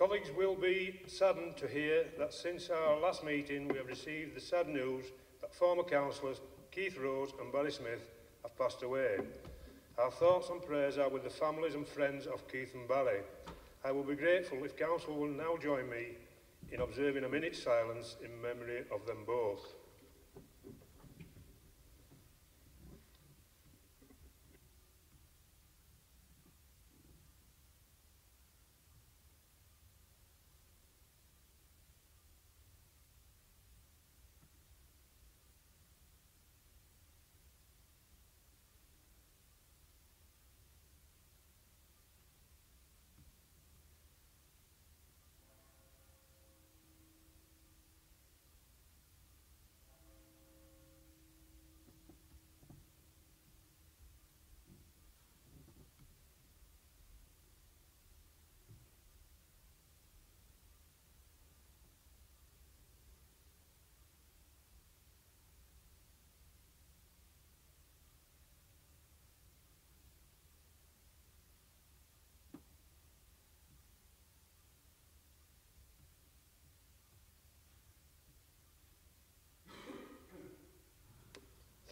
Colleagues will be saddened to hear that since our last meeting we have received the sad news that former councillors Keith Rose and Barry Smith have passed away. Our thoughts and prayers are with the families and friends of Keith and Barry. I will be grateful if Council will now join me in observing a minute's silence in memory of them both.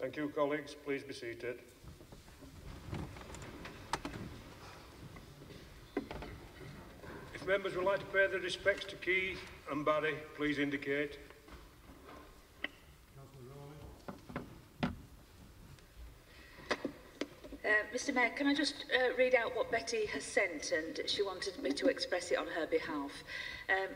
Thank you, colleagues. Please be seated. If members would like to pay their respects to Keith and Barry, please indicate. Mr Mayor, can I just read out what Betty has sent, and she wanted me to express it on her behalf.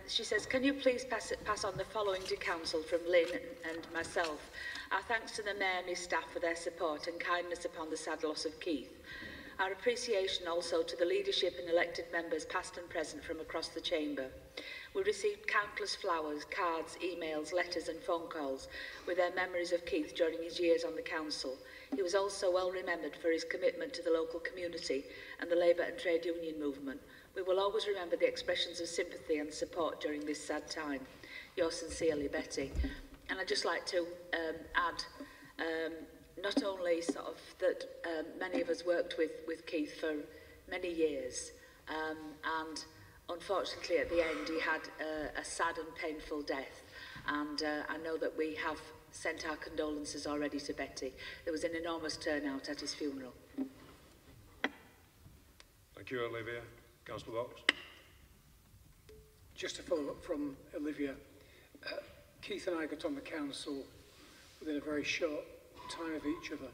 She says, can you please pass on the following to Council from Lynn and myself. Our thanks to the Mayor and his staff for their support and kindness upon the sad loss of Keith. Our appreciation also to the leadership and elected members past and present from across the chamber. We received countless flowers, cards, emails, letters and phone calls with their memories of Keith during his years on the council. He was also well remembered for his commitment to the local community and the labour and trade union movement. We will always remember the expressions of sympathy and support during this sad time. Yours sincerely, Betty. And I'd just like to add not only sort of that many of us worked with Keith for many years, and unfortunately at the end he had a sad and painful death, and I know that we have sent our condolences already to Betty. There was an enormous turnout at his funeral. Thank you, Olivia. Councillor Box. Just to follow up from Olivia, Keith and I got on the council within a very short time of each other.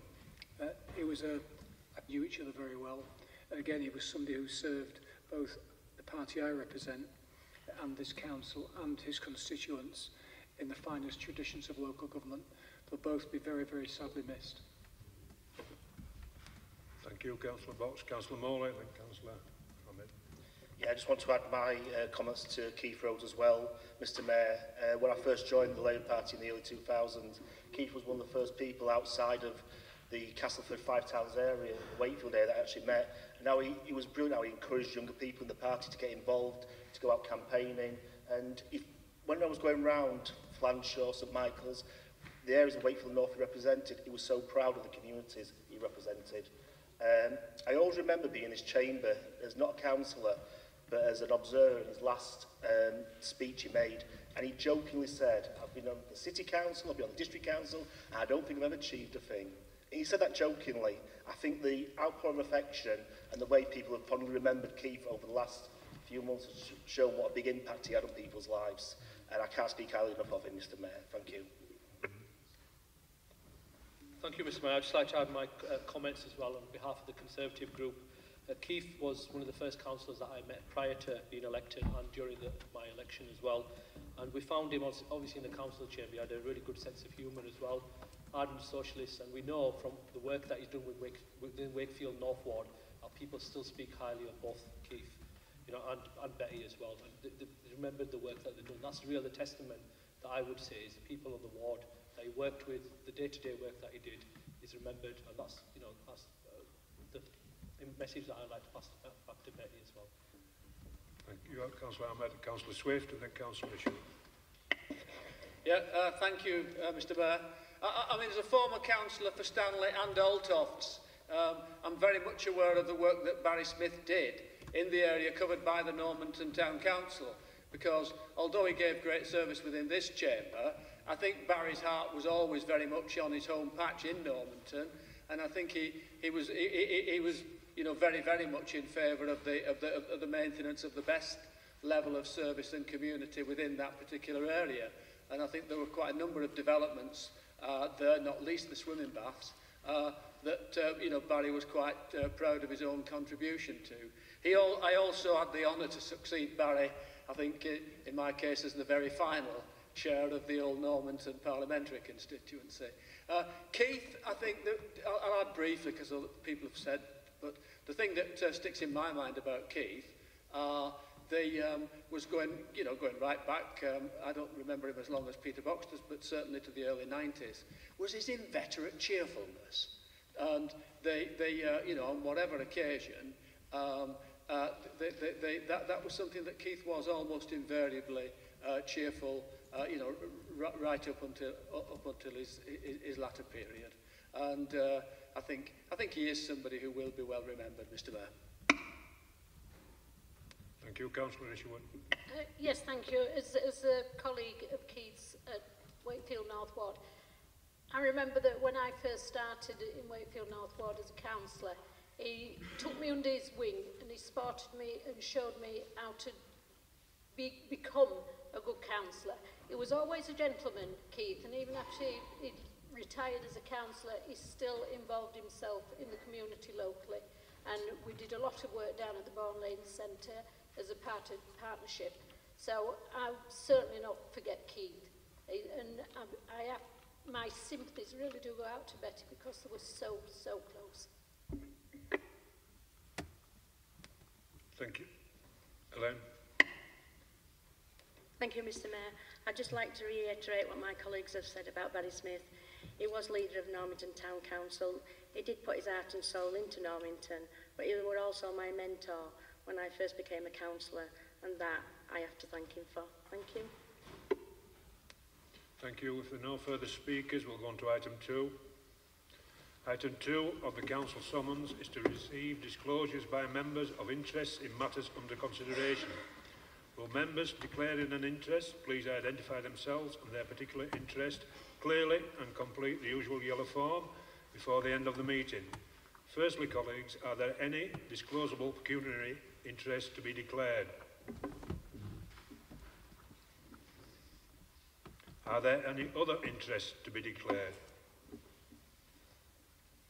I knew each other very well. And again, he was somebody who served both the party I represent and this council and his constituents in the finest traditions of local government. They'll both be very, very sadly missed. Thank you, Councillor Box. Councillor Morley, then Councillor Ahmed. Yeah, I just want to add my comments to Keith Rose as well, Mr Mayor. When I first joined the Labour Party in the early 2000s, Keith was one of the first people outside of the Castleford Five Towns area, Wakefield area, that I actually met. And now he was brilliant how he encouraged younger people in the party to get involved, to go out campaigning. And when I was going round Flanshaw, St Michael's, the areas of Wakefield North he represented, he was so proud of the communities he represented. I always remember being in his chamber as not a councillor, but as an observer in his last speech he made. And he jokingly said, I've been on the city council, I've been on the district council, and I don't think I've ever achieved a thing. And he said that jokingly. I think the outpour of affection and the way people have fondly remembered Keith over the last few months has shown what a big impact he had on people's lives. And I can't speak highly enough of him, Mr Mayor. Thank you. Thank you, Mr Mayor. I'd just like to add my comments as well on behalf of the Conservative group. Keith was one of the first councillors that I met prior to being elected and during my election as well. And we found him obviously in the council chamber. He had a really good sense of humour as well. Ardent socialist, and we know from the work that he's done within Wakefield North Ward, people still speak highly of both Keith, and Betty as well. And they remembered the work that they've done. That's really the testament that I would say is the people of the ward that he worked with, the day-to-day work that he did is remembered, and that's the message that I'd like to pass back to Betty as well. Thank you, Councillor Ahmed, Councillor Swift, and then Councillor Mitchell. Yeah, thank you, Mr Mayor. I mean, as a former councillor for Stanley and Altofts, I'm very much aware of the work that Barry Smith did. in the area covered by the Normanton Town Council. Because although he gave great service within this chamber, I think Barry's heart was always very much on his home patch in Normanton, and I think he was you know, very, very much in favour of the maintenance of the best level of service and community within that particular area. And I think there were quite a number of developments there, not least the swimming baths, that you know, Barry was quite proud of his own contribution to. I also had the honour to succeed Barry, I think in my case, as the very final chair of the old Normanton parliamentary constituency. Keith, I think that I'll add briefly because other people have said, but the thing that sticks in my mind about Keith was going right back, I don't remember him as long as Peter Boxter's, but certainly to the early 90s, was his inveterate cheerfulness. And you know, on whatever occasion, that was something that Keith was almost invariably cheerful, you know, right up until his latter period. And I think he is somebody who will be well remembered, Mr. Mayor. Thank you, Councillor Isherwood. Yes, thank you. As a colleague of Keith's at Wakefield North Ward, I remember that when I first started in Wakefield North Ward as a councillor, he took me under his wing and he supported me and showed me how to become a good councillor. He was always a gentleman, Keith, and even after he retired as a councillor, he still involved himself in the community locally. And we did a lot of work down at the Bourne Lane Centre as a partnership. So I'll certainly not forget Keith. And I have, my sympathies really do go out to Betty because they were so close. Thank you. Elaine? Thank you, Mr. Mayor. I'd just like to reiterate what my colleagues have said about Barry Smith. He was leader of Normanton Town Council. He did put his heart and soul into Normanton, but he was also my mentor when I first became a councillor, and that I have to thank him for. Thank you. Thank you. If there are no further speakers, we'll go on to item 2. Item 2 of the council summons is to receive disclosures by members of interests in matters under consideration. Will members declaring an interest please identify themselves and their particular interest clearly and complete the usual yellow form before the end of the meeting. Firstly, colleagues, are there any disclosable pecuniary interests to be declared? Are there any other interests to be declared?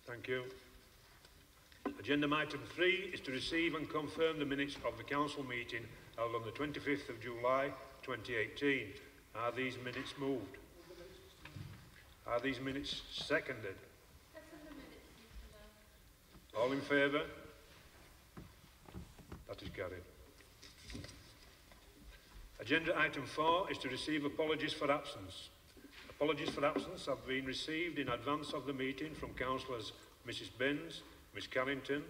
Thank you. Agenda item 3 is to receive and confirm the minutes of the council meeting held on the 25th of July 2018. Are these minutes moved? Are these minutes seconded? All in favour? That is carried. Agenda item 4 is to receive apologies for absence. Apologies for absence have been received in advance of the meeting from councillors Mrs Binns, Miss Carrington,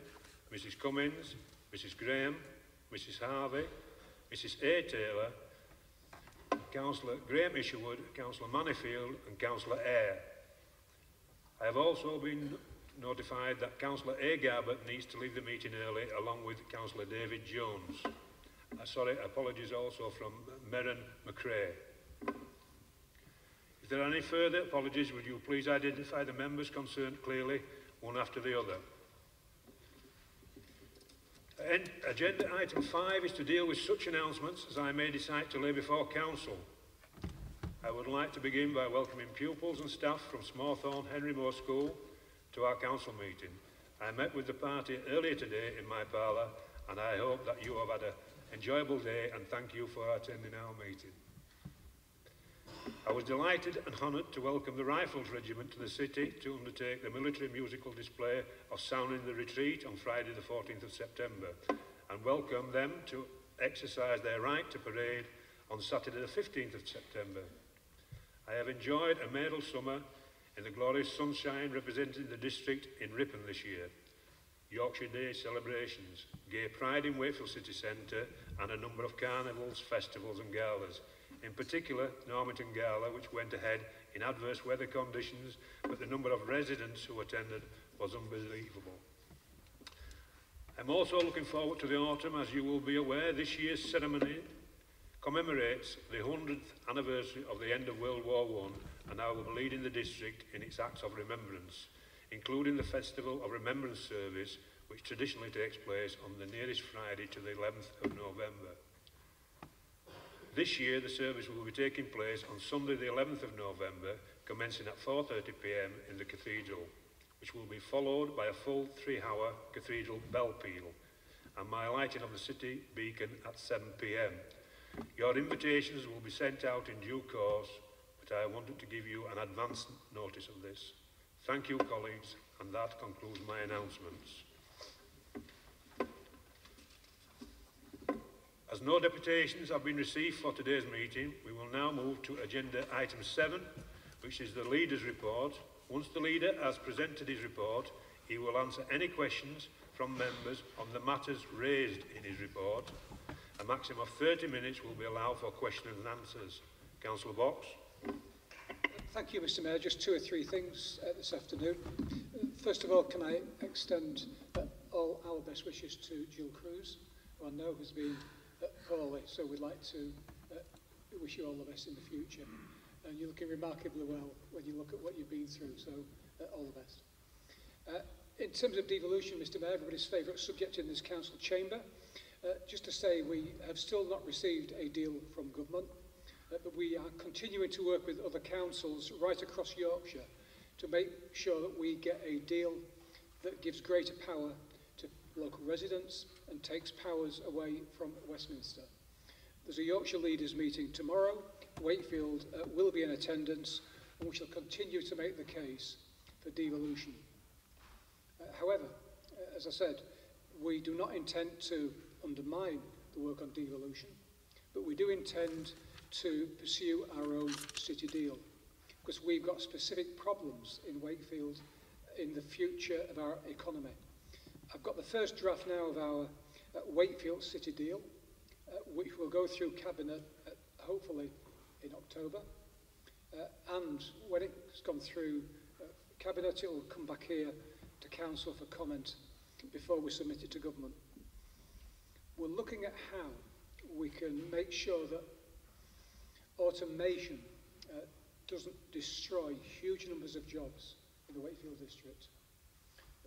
Mrs Cummins, Mrs Graham, Mrs Harvey, Mrs A Taylor, Councillor Graham Isherwood, Councillor Manifield and Councillor Eyre. I have also been notified that Councillor A Garbett needs to leave the meeting early along with Councillor David Jones. Sorry, apologies also from Merrin McRae. If there are any further apologies, would you please identify the members concerned clearly, one after the other. Agenda item 5 is to deal with such announcements as I may decide to lay before Council. I would like to begin by welcoming pupils and staff from Smallthorne Henry Moore School to our Council meeting. I met with the party earlier today in my parlour and I hope that you have had an enjoyable day and thank you for attending our meeting. I was delighted and honoured to welcome the Rifles Regiment to the city to undertake the military musical display of Sounding the Retreat on Friday the 14th of September and welcome them to exercise their right to parade on Saturday the 15th of September. I have enjoyed a medal summer in the glorious sunshine representing the district in Ripon this year, Yorkshire Day celebrations, Gay Pride in Wakefield City Centre and a number of carnivals, festivals and galas. In particular, Normanton Gala, which went ahead in adverse weather conditions, but the number of residents who attended was unbelievable. I'm also looking forward to the autumn. As you will be aware, this year's ceremony commemorates the 100th anniversary of the end of World War I, and I will be leading the district in its acts of remembrance, including the Festival of Remembrance service, which traditionally takes place on the nearest Friday to the 11th of November. This year, the service will be taking place on Sunday the 11th of November, commencing at 4:30 p.m. in the Cathedral, which will be followed by a full 3-hour Cathedral bell peal and my lighting of the city beacon at 7 p.m. Your invitations will be sent out in due course, but I wanted to give you an advance notice of this. Thank you, colleagues, and that concludes my announcements. As no deputations have been received for today's meeting, we will now move to agenda item 7, which is the Leader's Report. Once the Leader has presented his report, he will answer any questions from members on the matters raised in his report. A maximum of 30 minutes will be allowed for questions and answers. Councillor Box. Thank you, Mr Mayor. Just 2 or 3 things this afternoon. First of all, can I extend all our best wishes to Jill Cruz, who I know has been poorly, so we'd like to wish you all the best in the future. And you're looking remarkably well when you look at what you've been through, so all the best. In terms of devolution, Mr Mayor, everybody's favourite subject in this council chamber, just to say we have still not received a deal from government, but we are continuing to work with other councils right across Yorkshire to make sure that we get a deal that gives greater power to local residents and takes powers away from Westminster. There's a Yorkshire Leaders meeting tomorrow. Wakefield will be in attendance, and we shall continue to make the case for devolution. However, as I said, we do not intend to undermine the work on devolution, but we do intend to pursue our own city deal, because we've got specific problems in Wakefield in the future of our economy. I've got the first draft now of our Wakefield city deal, which will go through Cabinet hopefully in October, and when it's gone through Cabinet, it will come back here to Council for comment before we submit it to Government. We're looking at how we can make sure that automation doesn't destroy huge numbers of jobs in the Wakefield district.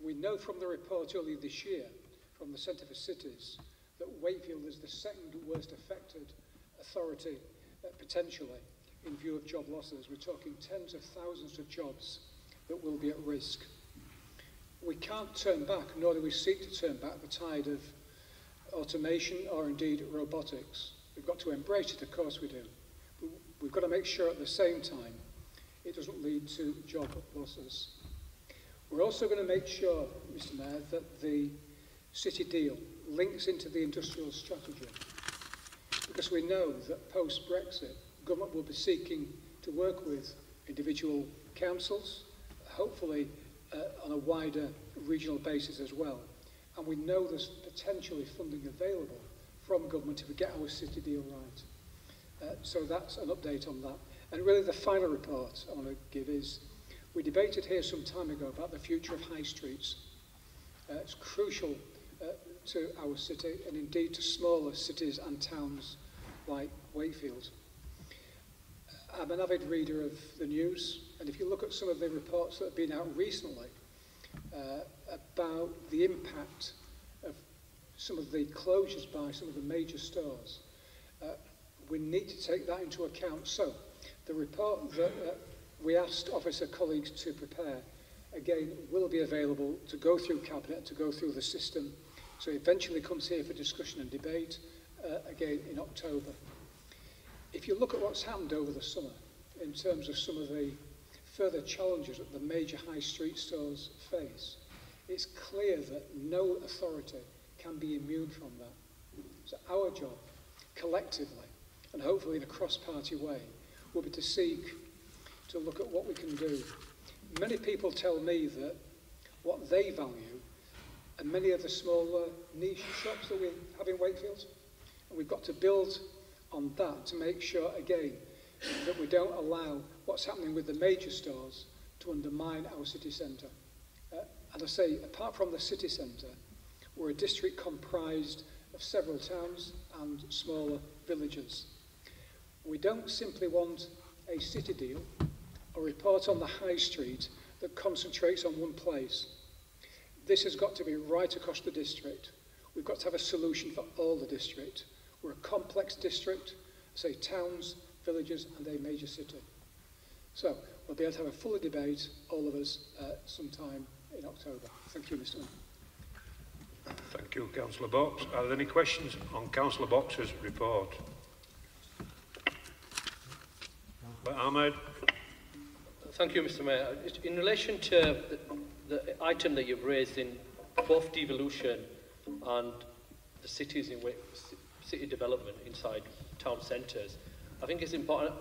We know from the report earlier this year from the Centre for Cities that Wakefield is the second worst affected authority potentially in view of job losses. We're talking tens of thousands of jobs that will be at risk. We can't turn back, nor do we seek to turn back the tide of automation or indeed robotics. We've got to embrace it, of course we do. But we've got to make sure at the same time it doesn't lead to job losses. We're also going to make sure, Mr Mayor, that the city deal links into the industrial strategy, because we know that post-Brexit, government will be seeking to work with individual councils, hopefully on a wider regional basis as well. And we know there's potentially funding available from government if we get our city deal right. So that's an update on that. And really the final report I want to give is, we debated here some time ago about the future of high streets. It's crucial to our city and indeed to smaller cities and towns like Wakefield. I'm an avid reader of the news, and if you look at some of the reports that have been out recently about the impact of some of the closures by some of the major stores, we need to take that into account. So the report that we asked officer colleagues to prepare, again, will be available to go through Cabinet, to go through the system, so it eventually comes here for discussion and debate again in October. If you look at what's happened over the summer in terms of some of the further challenges that the major high street stores face, it's clear that no authority can be immune from that. So our job, collectively, and hopefully in a cross-party way, will be to seek to look at what we can do. Many people tell me that what they value are many of the smaller niche shops that we have in Wakefield, and we've got to build on that to make sure, again, that we don't allow what's happening with the major stores to undermine our city centre. And I say, apart from the city centre, We're a district comprised of several towns and smaller villages. We don't simply want a city deal or report on the high street that concentrates on one place. This has got to be right across the district. We've got to have a solution for all the district. We're a complex district, say towns, villages and a major city. So we'll be able to have a fuller debate, all of us, sometime in October. Thank you, Mr. Mayor. Thank you, Councillor Box. Are there any questions on Councillor Box's report? Ahmed. Thank you, Mr. Mayor. In relation to the item that you've raised in both devolution and the cities in city development inside town centres, I think it's important.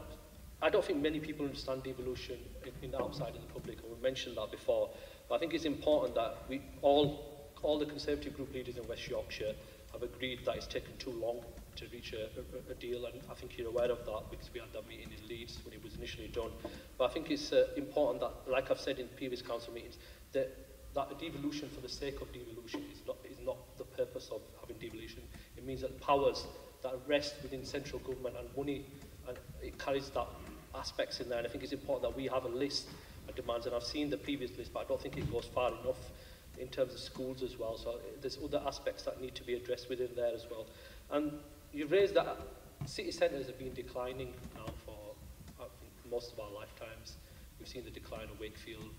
I don't think many people understand devolution in outside of the public, and we mentioned that before. But I think it's important that we all the Conservative group leaders in West Yorkshire have agreed that it's taken too long to reach a deal, and I think you're aware of that because we had that meeting in Leeds when it was initially done. But I think it's important that, like I've said in previous council meetings, that a devolution for the sake of devolution is not the purpose of having devolution. It means that powers that rest within central government and money, and it carries that aspects in there, and I think it's important that we have a list of demands, and I've seen the previous list, but I don't think it goes far enough in terms of schools as well, so there's other aspects that need to be addressed within there as well. And you've raised that city centres have been declining now for I think, most of our lifetimes. We've seen the decline of Wakefield,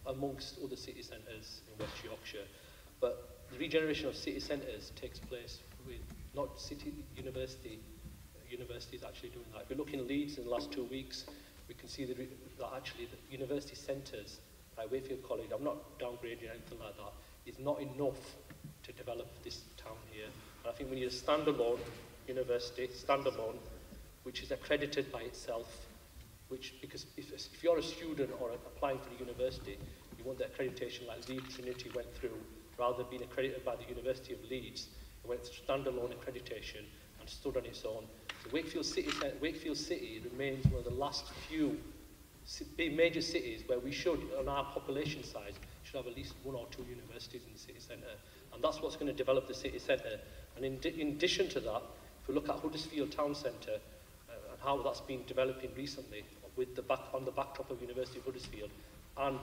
amongst other city centres in West Yorkshire, but the regeneration of city centres takes place with not city universities actually doing that. If we look in Leeds in the last 2 weeks, we can see that actually the university centres like Wakefield College, I'm not downgrading or anything like that, is not enough to develop this town here. And I think we need a standalone university, which is accredited by itself, because if you're a student or applying for the university, you want the accreditation like Leeds Trinity went through, rather than being accredited by the University of Leeds. It went through standalone accreditation and stood on its own. So Wakefield City remains one of the last few major cities where we should, on our population size, should have at least 1 or 2 universities in the city centre. And that's what's going to develop the city centre. And in addition to that, if we look at Huddersfield Town Centre and how that's been developing recently with on the backdrop of University of Huddersfield and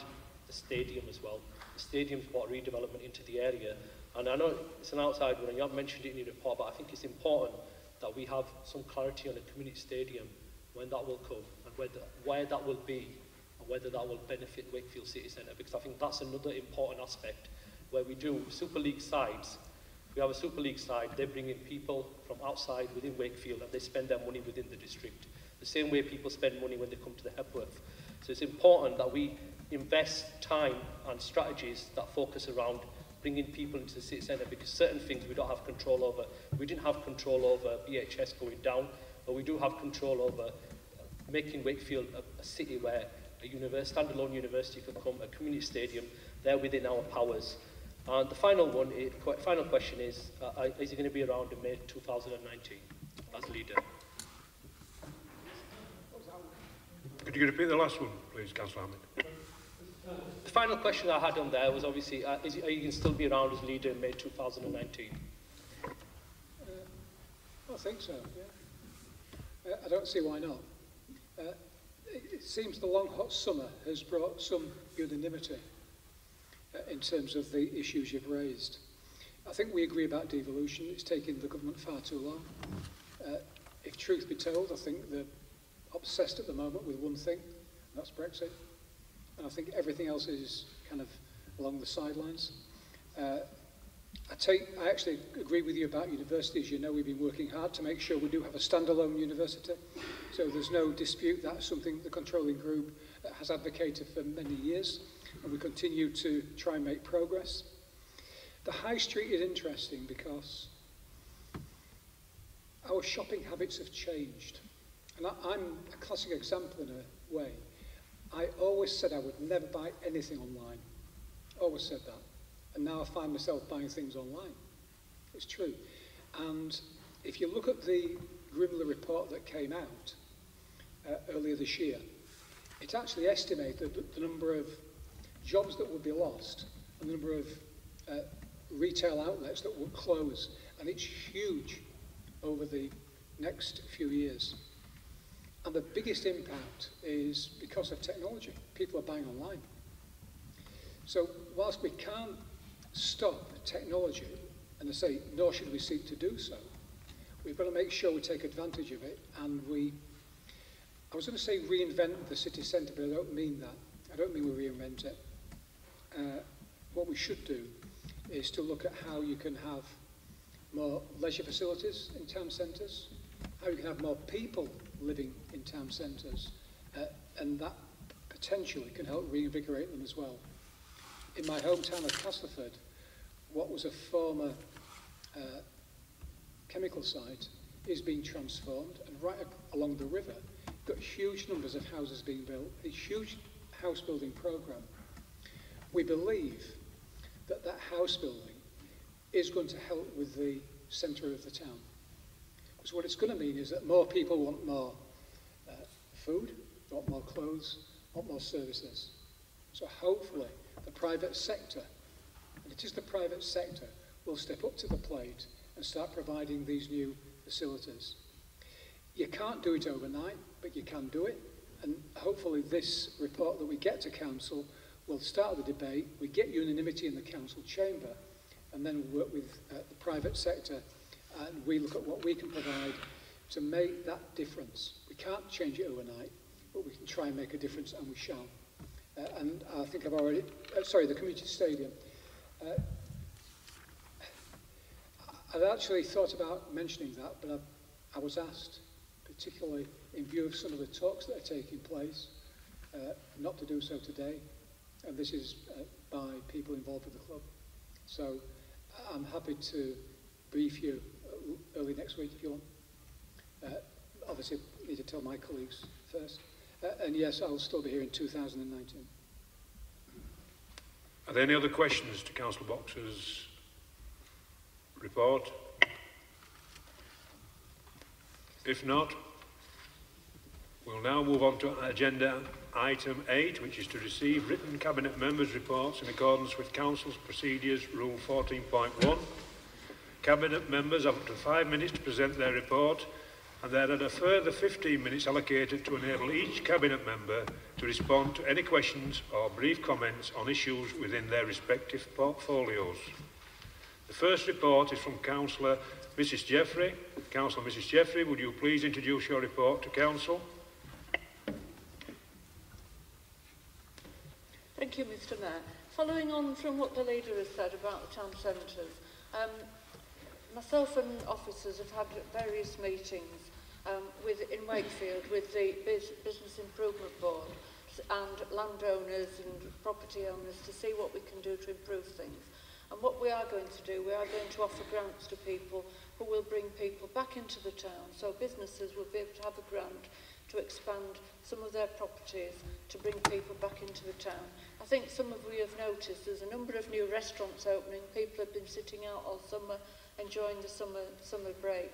the stadium as well. The stadium's brought redevelopment into the area. And I know it's an outside one and you haven't mentioned it in your report, but I think it's important that we have some clarity on the community stadium when that will come and where that will be and whether that will benefit Wakefield City Centre, because I think that's another important aspect where we do Super League sides. We have a Super League side, they bring in people from outside within Wakefield and they spend their money within the district. The same way people spend money when they come to the Hepworth. So it's important that we invest time and strategies that focus around bringing people into the city centre, because certain things we don't have control over. We didn't have control over BHS going down, but we do have control over making Wakefield a city where a standalone university can come, a community stadium, they're within our powers. And the final question is he going to be around in May 2019 as leader? Could you repeat the last one, please, Councillor Ahmed? The final question I had on there was obviously, are you going to still be around as leader in May 2019? I think so, yeah. I don't see why not. It seems the long hot summer has brought some unanimity in terms of the issues you've raised. I think we agree about devolution. It's taken the government far too long. If truth be told, I think they're obsessed at the moment with one thing, and that's Brexit. And I think everything else is kind of along the sidelines. I actually agree with you about universities. You know, we've been working hard to make sure we do have a standalone university. So there's no dispute. That's something the controlling group has advocated for many years, and we continue to try and make progress. The high street is interesting because our shopping habits have changed. And I'm a classic example in a way. I always said I would never buy anything online. Always said that. And now I find myself buying things online. It's true. And if you look at the Grimler report that came out earlier this year, it actually estimated the number of jobs that would be lost and the number of retail outlets that will close, and it's huge over the next few years. And the biggest impact is because of technology. People are buying online. So whilst we can't stop technology, and I say, nor should we seek to do so, we've got to make sure we take advantage of it, and I was going to say reinvent the city centre, but I don't mean that. I don't mean we reinvent it. What we should do is to look at how you can have more leisure facilities in town centres, how you can have more people living in town centres, and that potentially can help reinvigorate them as well. In my hometown of Castleford, what was a former chemical site is being transformed, and right along the river, got huge numbers of houses being built, a huge house building programme. We believe that that house building is going to help with the centre of the town. Because what it's going to mean is that more people want more food, want more clothes, want more services. So hopefully the private sector, and it is the private sector, will step up to the plate and start providing these new facilities. You can't do it overnight, but you can do it. And hopefully this report that we get to council will start the debate, we get unanimity in the council chamber, and then we'll work with the private sector, and we look at what we can provide to make that difference. We can't change it overnight, but we can try and make a difference, and we shall. And I think I've already, the community stadium. I've actually thought about mentioning that, but I was asked, particularly in view of some of the talks that are taking place, not to do so today. And this is by people involved with the club. So I'm happy to brief you early next week if you want. Obviously, I need to tell my colleagues first. And yes, I'll still be here in 2019. Are there any other questions to Councillor Boxer's report? If not, we'll now move on to agenda item 8, which is to receive written Cabinet members' reports in accordance with Council's Procedures Rule 14.1. Cabinet members have up to 5 minutes to present their report, and there are a further 15 minutes allocated to enable each Cabinet member to respond to any questions or brief comments on issues within their respective portfolios. The first report is from Councillor Mrs Jeffrey. Councillor Mrs Jeffrey, would you please introduce your report to Council? Thank you, Mr Mayor. Following on from what the leader has said about the town centres, myself and officers have had various meetings in Wakefield with the Business Improvement Board and landowners and property owners to see what we can do to improve things. And what we are going to do, we are going to offer grants to people who will bring people back into the town. So businesses will be able to have a grant to expand some of their properties to bring people back into the town. I think some of you have noticed there's a number of new restaurants opening. People have been sitting out all summer, enjoying the summer break.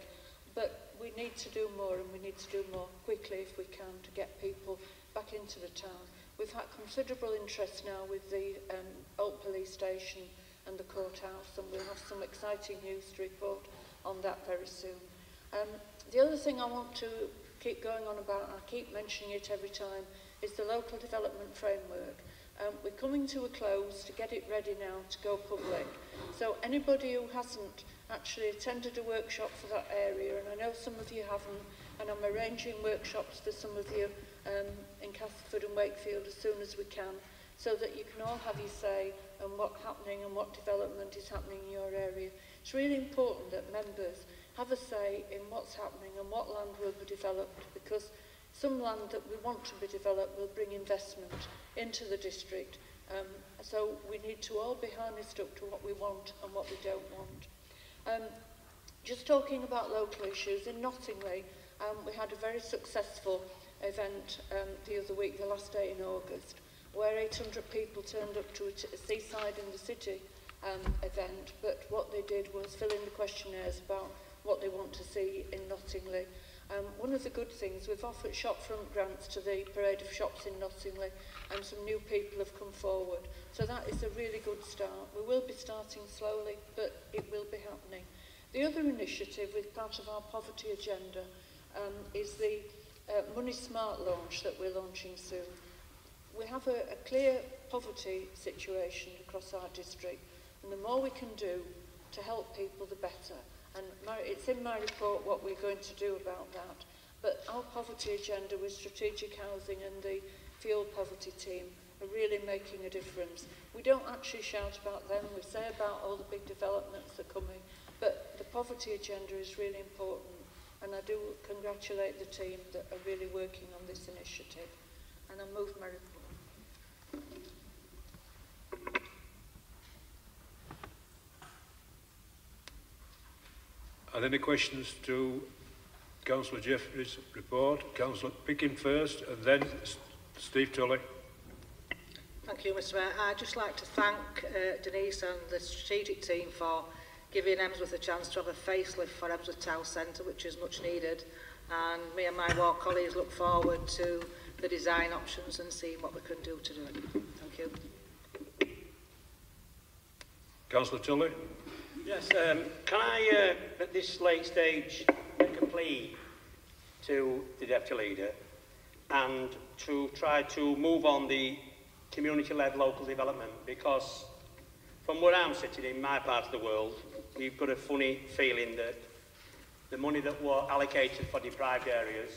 But we need to do more, and we need to do more quickly if we can to get people back into the town. We've had considerable interest now with the Old Police Station and the courthouse, and we'll have some exciting news to report on that very soon. The other thing I want to keep going on about, and I keep mentioning it every time, is the local development framework. We're coming to a close to get it ready now to go public. So anybody who hasn't actually attended a workshop for that area, and I know some of you haven't, and I'm arranging workshops for some of you in Castleford and Wakefield as soon as we can, so that you can all have your say on what's happening and what development is happening in your area. It's really important that members have a say in what's happening and what land will be developed, because some land that we want to be developed will bring investment into the district. So we need to all be harnessed up to what we want and what we don't want. Just talking about local issues, in Nottingley, we had a very successful event the other week, the last day in August, where 800 people turned up to a seaside in the city event, but what they did was fill in the questionnaires about what they want to see in Nottingley. One of the good things, we've offered shopfront grants to the Parade of Shops in Nottingley, and some new people have come forward. So that is a really good start. We will be starting slowly, but it will be happening. The other initiative, with part of our poverty agenda, is the Money Smart launch that we're launching soon. We have a clear poverty situation across our district, and the more we can do to help people, the better. And it's in my report what we're going to do about that. But our poverty agenda with strategic housing and the fuel poverty team are really making a difference. We don't actually shout about them, we say about all the big developments that are coming, but the poverty agenda is really important. And I do congratulate the team that are really working on this initiative. And I move my report. Are there any questions to Councillor Jeffrey's report? Councillor Picking first, and then Steve Tully. Thank you, Mr Mayor. I'd just like to thank Denise and the strategic team for giving Emsworth a chance to have a facelift for Emsworth Town Centre, which is much needed. And me and my ward colleagues look forward to the design options and seeing what we can do to do it. Thank you. Councillor Tully. Yes, can I, at this late stage, make a plea to the Deputy Leader and to try to move on the community-led local development, because from where I'm sitting in my part of the world, we've got a funny feeling that the money that was allocated for deprived areas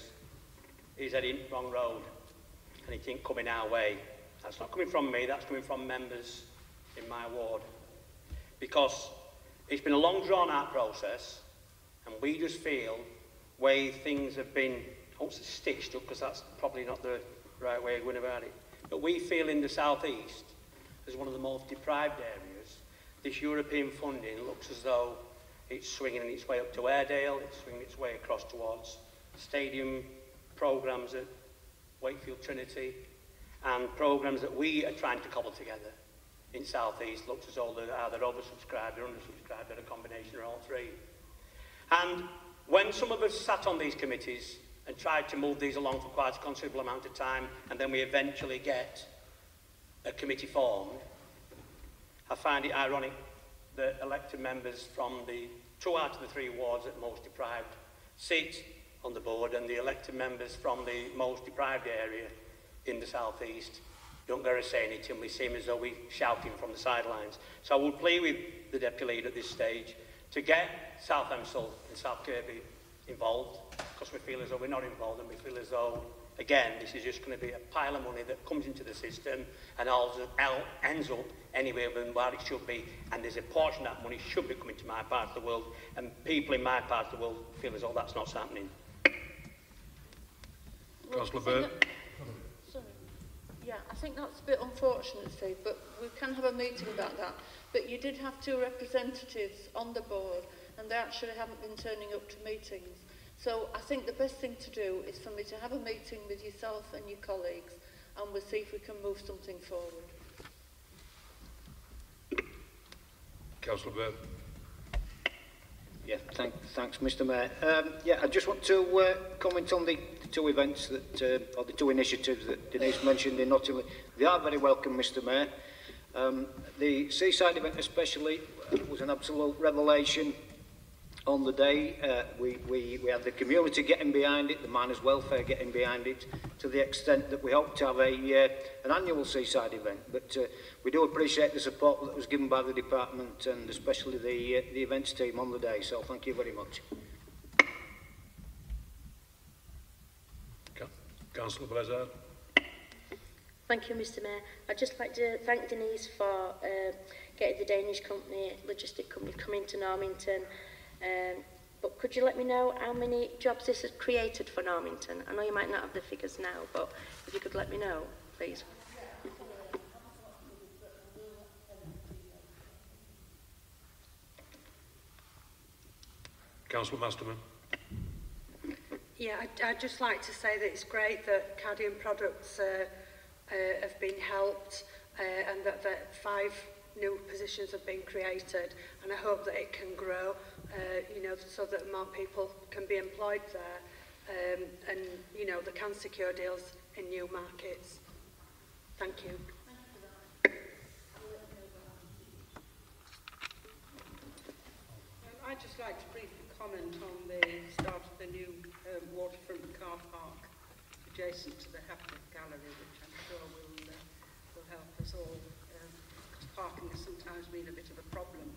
is heading wrong road and it ain't coming our way. That's not coming from me, that's coming from members in my ward. Because it's been a long drawn-out process, and we just feel way things have been, I won't say stitched up, because that's probably not the right way of going about it, but we feel in the southeast, as one of the most deprived areas, this European funding looks as though it's swinging its way up to Airedale, it's swinging its way across towards stadium programmes at Wakefield Trinity, and programmes that we are trying to cobble together in South East. Looks as though they're either oversubscribed or undersubscribed, or a combination of all three. And when some of us sat on these committees and tried to move these along for quite a considerable amount of time, and then we eventually get a committee formed, I find it ironic that elected members from the 2 out of the 3 wards at most deprived sit on the board, and the elected members from the most deprived area in the South East don't get a say in it, and we seem as though we're shouting from the sidelines. So I would plead with the Deputy Leader at this stage to get South Emsall and South Kirby involved, because we feel as though we're not involved, and we feel as though, again, this is just going to be a pile of money that comes into the system and ends up anywhere than where it should be, and there's a portion of that money should be coming to my part of the world, and people in my part of the world feel as though that's not happening. Councillor Byrne. Yeah, I think that's a bit unfortunate, Steve, but we can have a meeting about that. But you did have 2 representatives on the board, and they actually haven't been turning up to meetings. So I think the best thing to do is for me to have a meeting with yourself and your colleagues, and we'll see if we can move something forward. Councillor Byrne. Yeah, thanks, Mr Mayor. Yeah, I just want to comment on the 2 events that, or the 2 initiatives that Denise mentioned in Nottingham. They are very welcome, Mr Mayor. The seaside event especially was an absolute revelation on the day. We had the community getting behind it, the miners' welfare getting behind it, to the extent that we hope to have an annual seaside event. But we do appreciate the support that was given by the department, and especially the events team on the day. So thank you very much. Councillor Blizzard. Thank you, Mr Mayor. I'd just like to thank Denise for getting the Danish company, logistic company, coming to Normington. But could you let me know how many jobs this has created for Normington? I know you might not have the figures now, but if you could let me know, please. Councillor Masterman. Yeah, I'd just like to say that it's great that Cardian Products have been helped and that 5 new positions have been created, and I hope that it can grow, you know, so that more people can be employed there. and, you know, they can secure deals in new markets. Thank you. I'd just like to briefly comment on the start of the new waterfront car park adjacent to the Hepworth Gallery, which I'm sure will help us all, because parking has sometimes been a bit of a problem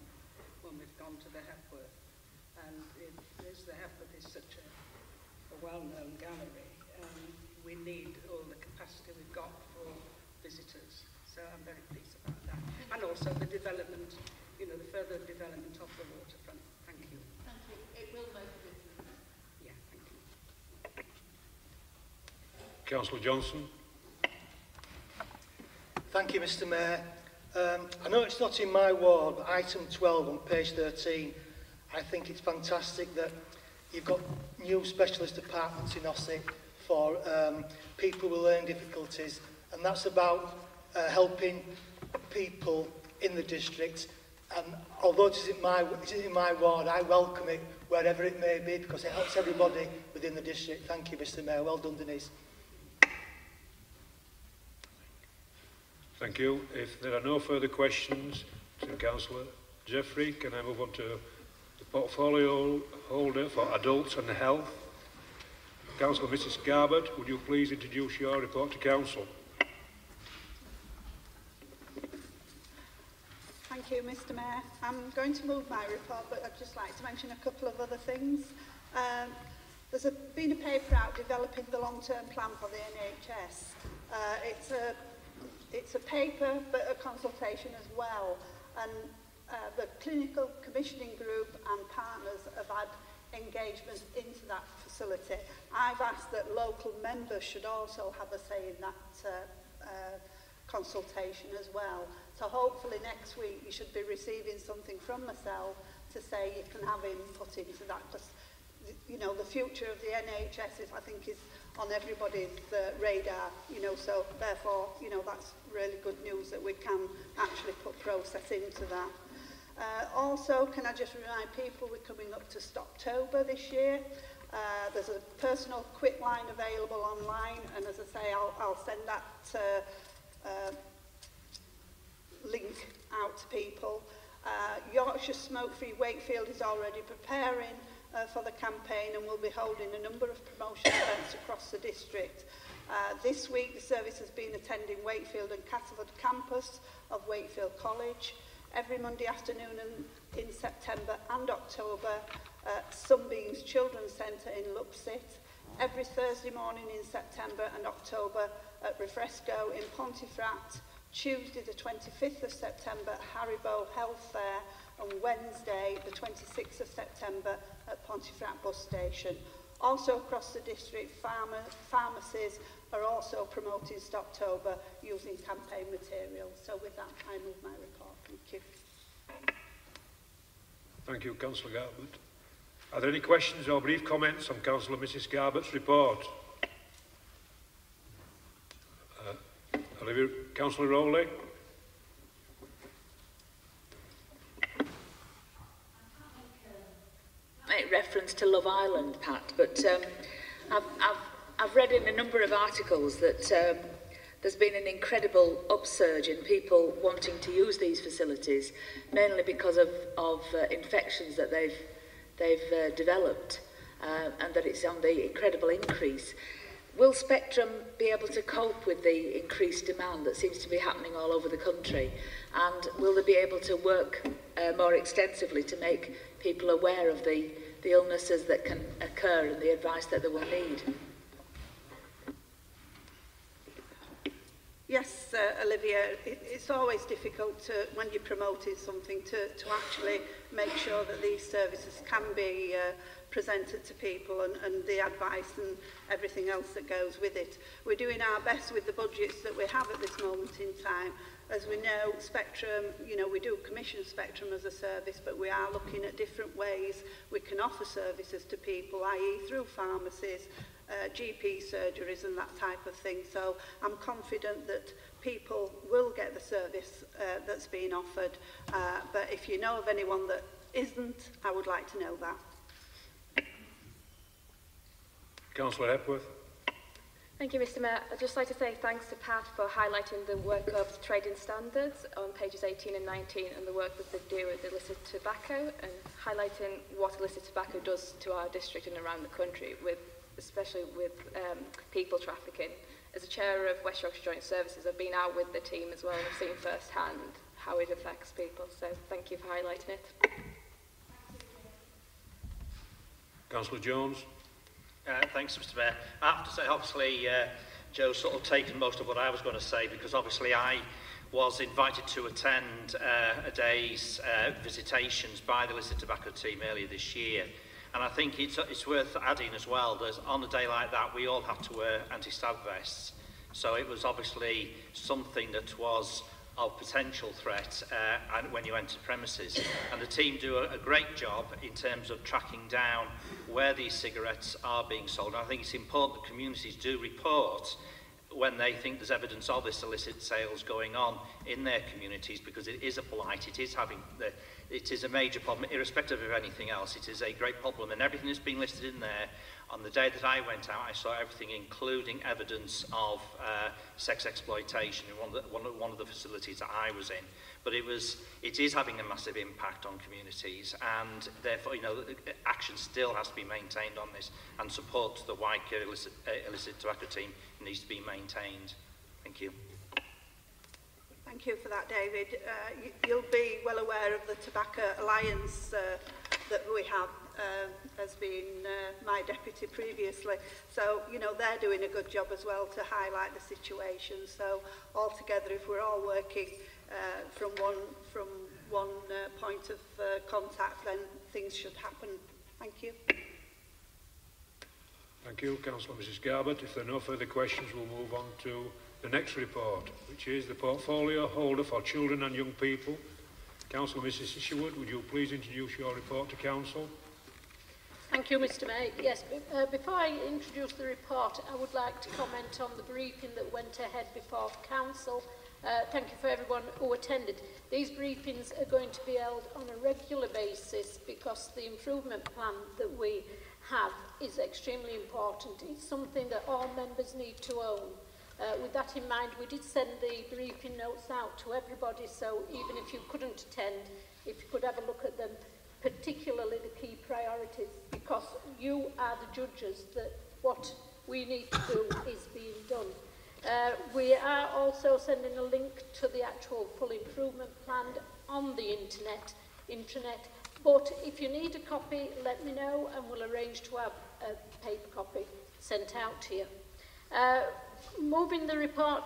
when we've gone to the Hepworth. And the Hepworth is such a well-known gallery, we need all the capacity we've got for visitors. So I'm very pleased about that. And also the development, you know, the further development of the waterfront. Thank you. Thank you. It will make a difference. Yeah, thank you. Councillor Johnson. Thank you, Mr Mayor. I know it's not in my ward, but item 12 on page 13, I think it's fantastic that you've got new specialist departments in Ossett for people with learning difficulties, and that's about helping people in the district. And although it isn't in my ward, I welcome it wherever it may be, because it helps everybody within the district. Thank you, Mr Mayor. Well done, Denise. Thank you. If there are no further questions to Councillor Jeffrey, can I move on to the portfolio holder for adults and health? Councillor Mrs Garbett, would you please introduce your report to Council? Thank you, Mr Mayor. I'm going to move my report, but I'd just like to mention a couple of other things. There's been a paper out developing the long-term plan for the NHS. It's a paper, but a consultation as well. And the clinical commissioning group and partners have had engagement into that facility. I've asked that local members should also have a say in that consultation as well. So hopefully next week you should be receiving something from myself to say you can have input into that, because you know the future of the NHS I think is on everybody's radar, you know, so therefore, you know, that's really good news that we can actually put process into that. Also, can I just remind people we're coming up to Stoptober this year. There's a personal quit line available online, and as I say, I'll send that link out to people. Yorkshire Smoke Free Wakefield is already preparing for the campaign, and we'll be holding a number of promotion events across the district. This week the service has been attending Wakefield and Castleford campus of Wakefield College. Every Monday afternoon in September and October at Sunbeams Children's Centre in Luxit. Every Thursday morning in September and October at Refresco in Pontefract. Tuesday the 25th of September at Haribo Health Fair, and Wednesday the 26th of September at Pontefract Bus Station. Also across the district, pharmacies are also promoting Stoptober using campaign materials. So with that, I move my report. Thank you. Thank you, Councillor Garbett. Are there any questions or brief comments on Councillor Mrs Garbett's report? Councillor Rowley. Make reference to Love Island, Pat, but I've read in a number of articles that there's been an incredible upsurge in people wanting to use these facilities, mainly because of infections that they've developed, and that it's on the incredible increase. Will Spectrum be able to cope with the increased demand that seems to be happening all over the country? And will they be able to work more extensively to make people aware of the illnesses that can occur and the advice that they will need? Yes, Olivia, it's always difficult to, when you're promoting something to actually make sure that these services can be presented to people and the advice and everything else that goes with it. We're doing our best with the budgets that we have at this moment in time. As we know, Spectrum, you know, we do commission Spectrum as a service, but we are looking at different ways we can offer services to people, i.e. through pharmacies, GP surgeries and that type of thing. So I'm confident that people will get the service that's being offered. But if you know of anyone that isn't, I would like to know that. Councillor Hepworth. Thank you, Mr Mayor. I'd just like to say thanks to Pat for highlighting the work of trading standards on pages 18 and 19 and the work that they do with illicit tobacco and highlighting what illicit tobacco does to our district and around the country, especially with people trafficking. As a chair of West Yorkshire Joint Services, I've been out with the team as well and I've seen firsthand how it affects people. So thank you for highlighting it. Councillor Jones. Thanks, Mr Mayor. I have to say, obviously, Joe's sort of taken most of what I was going to say, because obviously I was invited to attend a day's visitations by the illicit tobacco team earlier this year. And I think it's worth adding as well that on a day like that, we all have to wear anti-stab vests. So it was obviously something that was of potential threat and when you enter premises. And the team do a great job in terms of tracking down where these cigarettes are being sold. And I think it's important that communities do report when they think there's evidence of this illicit sales going on in their communities, because it is a blight, it is a major problem, irrespective of anything else. It is a great problem, and everything that's been listed in there. On the day that I went out, I saw everything, including evidence of sex exploitation in one of the facilities that I was in. But it is having a massive impact on communities, and therefore, you know, action still has to be maintained on this, and support to the Wycombe illicit tobacco team needs to be maintained. Thank you. Thank you for that, David. You'll be well aware of the Tobacco Alliance that we have as being my deputy previously. So, you know, they're doing a good job as well to highlight the situation. So, altogether, if we're all working from one point of contact, then things should happen. Thank you. Thank you, Councillor Mrs Garbett. If there are no further questions, we'll move on to the next report, which is the portfolio holder for children and young people. Councillor Mrs Isherwood, would you please introduce your report to Council? Thank you, Mr Mayor. Yes, before I introduce the report, I would like to comment on the briefing that went ahead before Council. Thank you for everyone who attended. These briefings are going to be held on a regular basis because the improvement plan that we have is extremely important. It's something that all members need to own. With that in mind, we did send the briefing notes out to everybody, so even if you couldn't attend, if you could have a look at them, particularly the key priorities, because you are the judges that what we need to do is being done. We are also sending a link to the actual full improvement plan on the intranet, but if you need a copy, let me know and we'll arrange to have a paper copy sent out to you. Moving the report,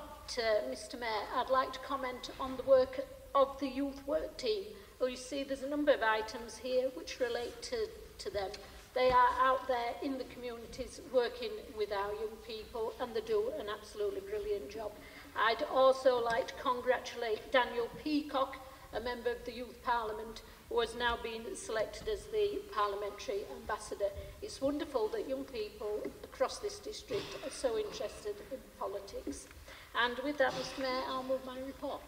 Mr Mayor, I'd like to comment on the work of the youth work team. Well, you see there's a number of items here which relate to them. They are out there in the communities working with our young people and they do an absolutely brilliant job. I'd also like to congratulate Daniel Peacock, a member of the Youth Parliament, who has now been selected as the Parliamentary Ambassador. It's wonderful that young people across this district are so interested in politics. And with that, Mr Mayor, I'll move my report.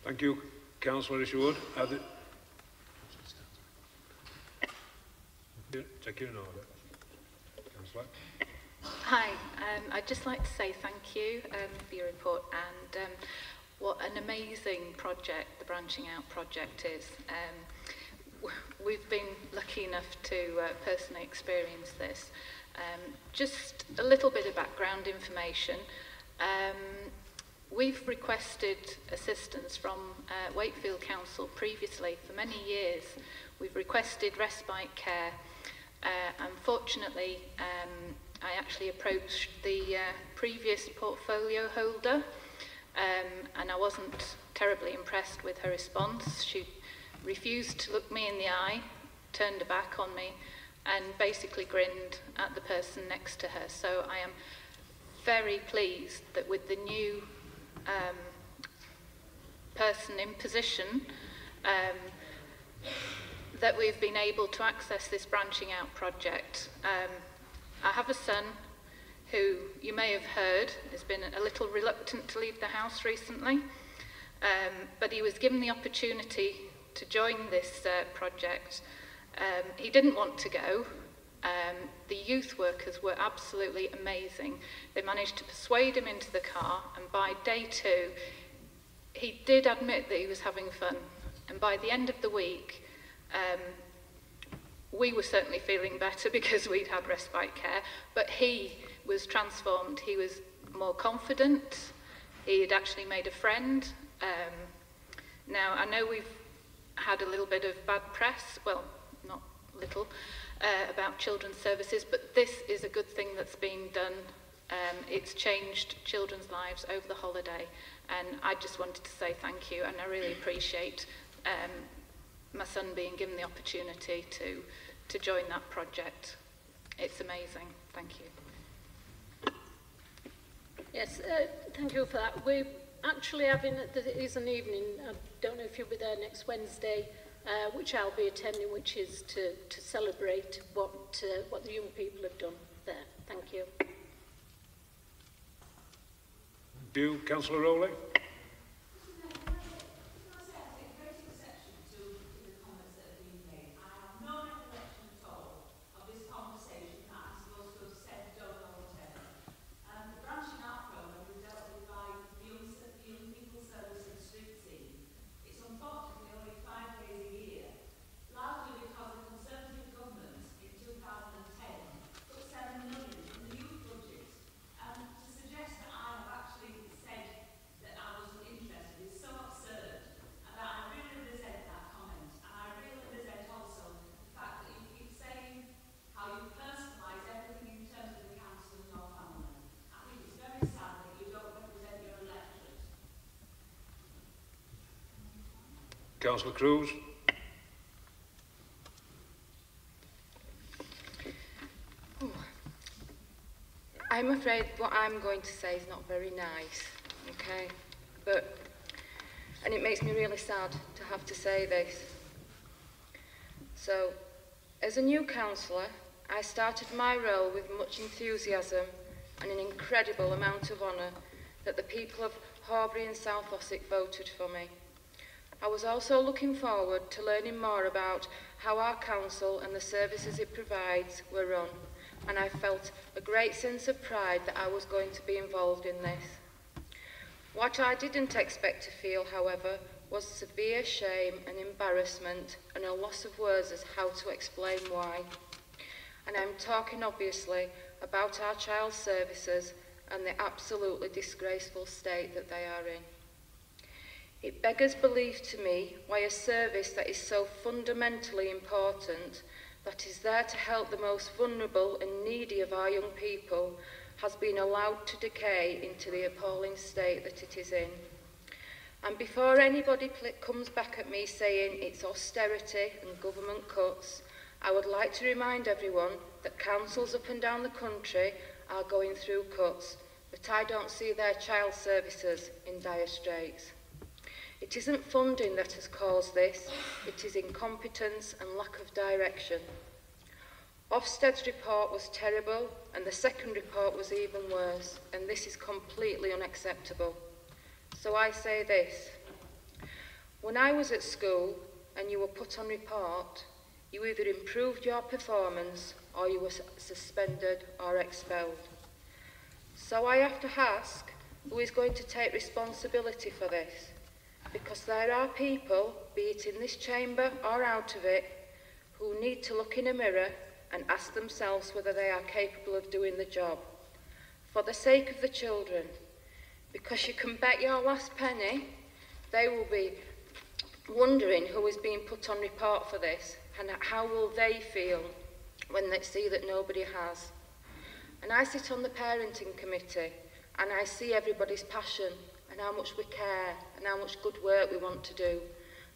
Thank you, Councillor Isherwood. Take you in order. Councillor. Hi, I'd just like to say thank you for your report and what an amazing project the Branching Out project is. We've been lucky enough to personally experience this. Just a little bit of background information. We've requested assistance from Wakefield Council previously for many years. We've requested respite care. Unfortunately, I actually approached the previous portfolio holder and I wasn't terribly impressed with her response. She refused to look me in the eye, turned her back on me, and basically grinned at the person next to her. So I am very pleased that with the new person in position, that we've been able to access this Branching Out project. I have a son who you may have heard has been a little reluctant to leave the house recently, but he was given the opportunity to join this project. He didn't want to go, The youth workers were absolutely amazing. They managed to persuade him into the car, and by day 2, he did admit that he was having fun. And by the end of the week, we were certainly feeling better because we'd had respite care, but he was transformed. He was more confident. He had actually made a friend. Now, I know we've had a little bit of bad press, well, not little, about children's services, but this is a good thing that's been done. It's changed children's lives over the holiday, and I just wanted to say thank you, and I really appreciate my son being given the opportunity to join that project. It's amazing. Thank you. Yes, thank you for that. We're actually having, there is an evening, I don't know if you'll be there next Wednesday, which I'll be attending, which is to celebrate what the young people have done there. Thank you. Do Councillor Rowley? Councillor Cruz. I'm afraid what I'm going to say is not very nice, okay? And it makes me really sad to have to say this. So, as a new councillor, I started my role with much enthusiasm and an incredible amount of honour that the people of Horbury and South Ossick voted for me. I was also looking forward to learning more about how our council and the services it provides were run, and I felt a great sense of pride that I was going to be involved in this. What I didn't expect to feel, however, was severe shame and embarrassment and a loss of words as how to explain why. And I'm talking obviously about our child services and the absolutely disgraceful state that they are in. It beggars belief to me why a service that is so fundamentally important, that is there to help the most vulnerable and needy of our young people, has been allowed to decay into the appalling state that it is in. And before anybody comes back at me saying it's austerity and government cuts, I would like to remind everyone that councils up and down the country are going through cuts, but I don't see their child services in dire straits. It isn't funding that has caused this, it is incompetence and lack of direction. Ofsted's report was terrible, and the second report was even worse, and this is completely unacceptable. So I say this: when I was at school and you were put on report, you either improved your performance or you were suspended or expelled. So I have to ask, who is going to take responsibility for this? Because there are people, be it in this chamber or out of it, who need to look in a mirror and ask themselves whether they are capable of doing the job. For the sake of the children, because you can bet your last penny, they will be wondering who is being put on report for this, and how will they feel when they see that nobody has. And I sit on the parenting committee, and I see everybody's passion, and how much we care, and how much good work we want to do.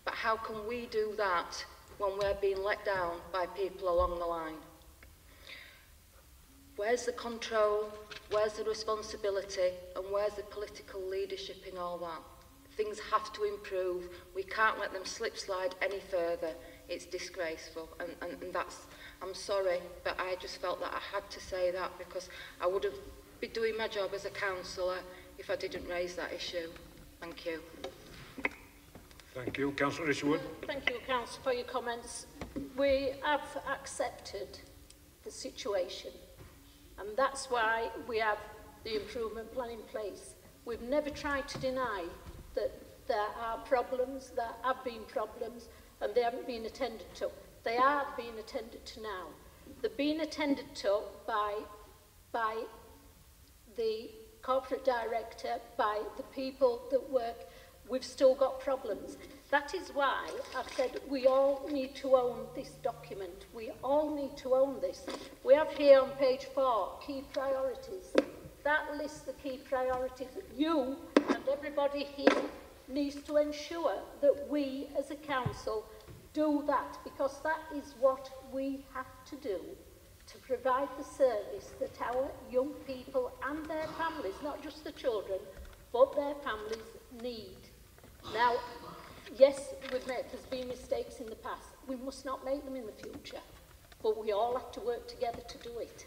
But how can we do that when we're being let down by people along the line? Where's the control, where's the responsibility, and where's the political leadership in all that? Things have to improve. We can't let them slip slide any further. It's disgraceful, and that's, I'm sorry, but I just felt that I had to say that, because I would have been doing my job as a councillor if I didn't raise that issue. Thank you. Thank you. Councillor Isherwood. Thank you, Councillor, for your comments. We have accepted the the situation. And that's why we have the improvement plan in place. We've never tried to deny that there are problems, there have been problems, and they haven't been attended to. They are being attended to now. They're being attended to by the corporate director, by the people that work. We've still got problems. That is why I've said we all need to own this document. We all need to own this. We have here on page 4, key priorities. That lists the key priorities. You and everybody here needs to ensure that we as a council do that, because that is what we have to do to provide the service that our young people and their families, not just the children, but their families need. Now, yes, there's been mistakes in the past. We must not make them in the future, but we all have to work together to do it.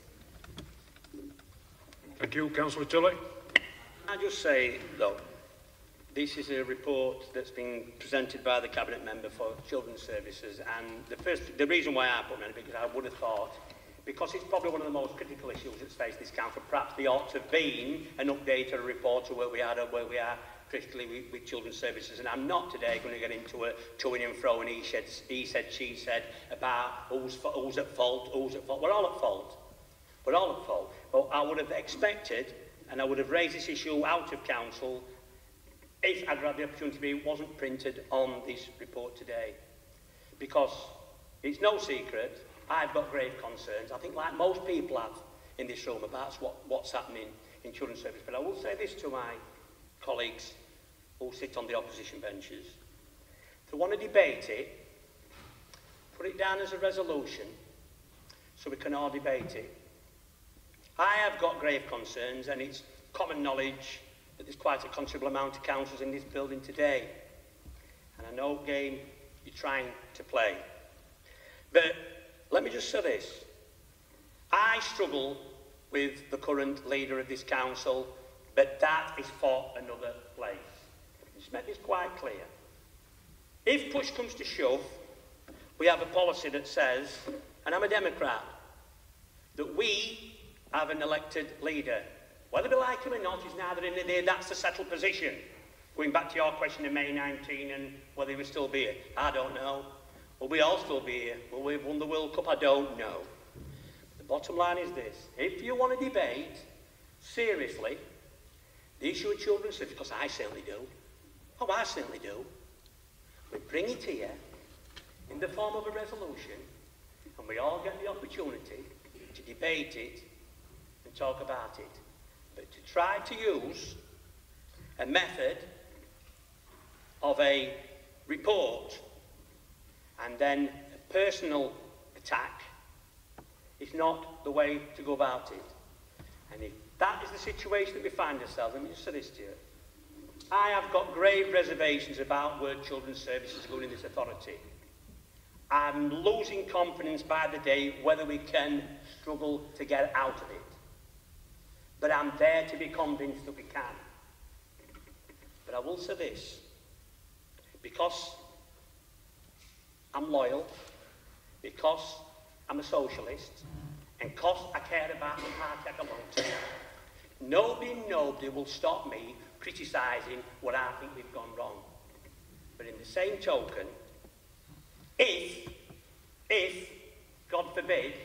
Thank you. Councillor Tully. I just say, though, this is a report that's been presented by the Cabinet Member for Children's Services, and the reason why I put it in, because I would have thought, because it's probably one of the most critical issues that's faced this council, perhaps there ought to have been an update or a report to where we are critically with Children's Services. And I'm not today going to get into a to-ing and fro and he said, she said about who's at fault, who's at fault. We're all at fault. We're all at fault. But I would have expected, and I would have raised this issue out of council if I'd had the opportunity to be, it wasn't printed on this report today. Because it's no secret, I've got grave concerns, I think like most people have in this room, about what's happening in Children's Service. But I will say this to my colleagues who sit on the opposition benches. If they want to debate it, put it down as a resolution so we can all debate it. I have got grave concerns, and it's common knowledge that there's quite a considerable amount of councils in this building today. And I know game you're trying to play. But let me just say this. I struggle with the current leader of this council, but that is for another place. Let's make this quite clear. If push comes to shove, we have a policy that says, and I'm a Democrat, that we have an elected leader. Whether we like him or not is neither in there, that's the settled position. Going back to your question in May 19 and whether he will still be here, I don't know. Will we all still be here? Will we have won the World Cup? I don't know. The bottom line is this. If you want to debate seriously the issue of children's service, because I certainly do, I certainly do, we bring it here in the form of a resolution and we all get the opportunity to debate it and talk about it. But to try to use a method of a report and then a personal attack is not the way to go about it. And if that is the situation that we find ourselves, let me just say this to you. I have got grave reservations about where Children's Services are going in this authority. I'm losing confidence by the day whether we can struggle to get out of it. But I'm there to be convinced that we can. But I will say this, because I'm loyal, because I'm a socialist, and because I care about the party I belong to, nobody will stop me criticising what I think we've gone wrong. But in the same token, if, God forbid,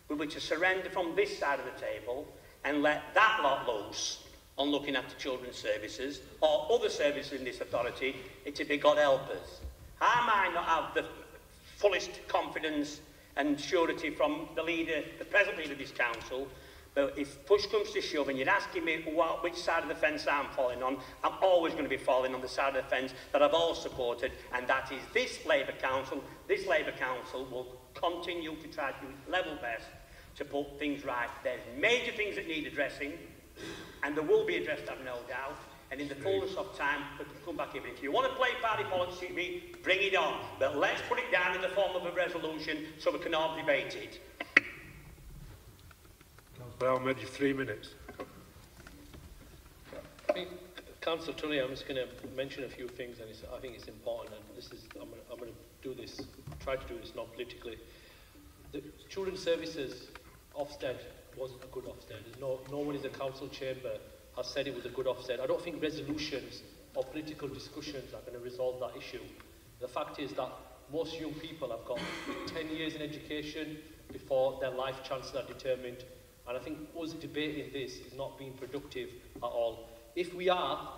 we were to surrender from this side of the table and let that lot loose on looking after children's services or other services in this authority, it'd be God help us. I might not have the fullest confidence and surety from the present leader of this council, but if push comes to shove and you're asking me which side of the fence I'm falling on, I'm always going to be falling on the side of the fence that I've always supported, and that is this Labour Council. This Labour Council will continue to try to do its level best to put things right. There's major things that need addressing, and they will be addressed, I've no doubt, and in the fullness of time, we can come back here. If you want to play party politics with me, bring it on, but let's put it down in the form of a resolution so we can all debate it. Well, maybe 3 minutes. I think, Councillor Tully, I'm just going to mention a few things, and I think it's important, and this is, I'm going to do this, try to do this not politically. the Children's Services Ofsted wasn't a good Ofsted. No one in the council chamber has said it was a good Ofsted. I don't think resolutions or political discussions are going to resolve that issue. The fact is that most young people have got 10 years in education before their life chances are determined. And I think us debating this is not being productive at all. If we are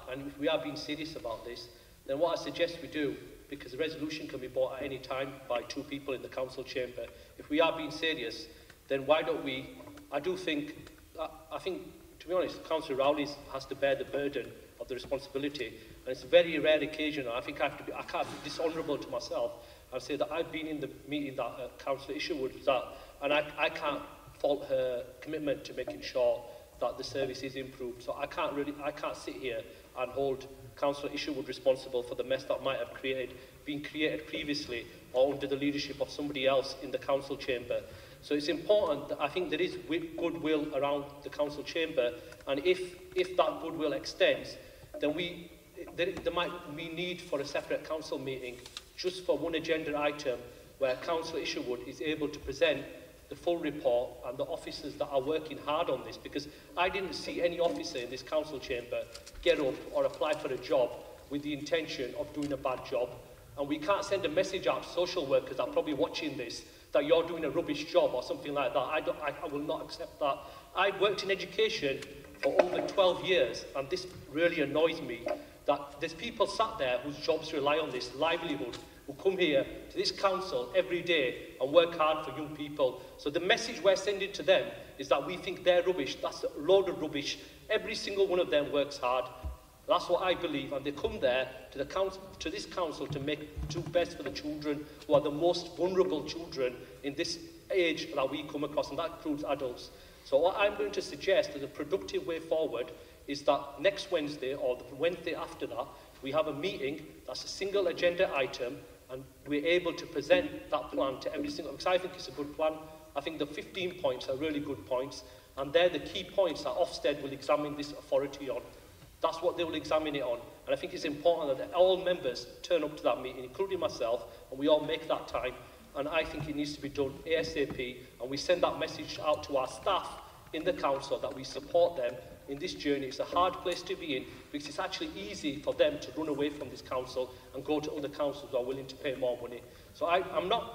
being serious about this, then what I suggest we do, because the resolution can be brought at any time by 2 people in the council chamber, if we are being serious, then why don't we, I think, to be honest, Councillor Rowley has to bear the burden of the responsibility, and it's a very rare occasion, and I think I can't be dishonourable to myself and say that I've been in the meeting that Councillor Isherwood was at, and I can't fault her commitment to making sure that the service is improved. So I can't sit here and hold Councillor Isherwood responsible for the mess that might have been created previously or under the leadership of somebody else in the council chamber. So it's important that I think there is goodwill around the council chamber, and if that goodwill extends, then there might be need for a separate council meeting just for one agenda item where Councillor Isherwood is able to present the full report and the officers that are working hard on this, because I didn't see any officer in this council chamber get up or apply for a job with the intention of doing a bad job. And we can't send a message out to social workers that are probably watching this that you're doing a rubbish job or something like that. I will not accept that. I worked in education for over 12 years, and this really annoys me, that there's people sat there whose jobs rely on this livelihood, who come here to this council every day and work hard for young people. So the message we're sending to them is that we think they're rubbish. That's a load of rubbish. Every single one of them works hard. That's what I believe, and they come there to this council to do best for the children who are the most vulnerable children in this age that we come across, and that includes adults. So what I'm going to suggest as a productive way forward is that next Wednesday or the Wednesday after that, we have a meeting that's a single agenda item, and we're able to present that plan to every single, because I think it's a good plan. I think the 15 points are really good points, and they're the key points that Ofsted will examine this authority on. That's what they will examine it on. And I think it's important that all members turn up to that meeting, including myself, and we all make that time. And I think it needs to be done ASAP, and we send that message out to our staff in the council that we support them in this journey. It's a hard place to be in, because it's actually easy for them to run away from this council and go to other councils who are willing to pay more money. So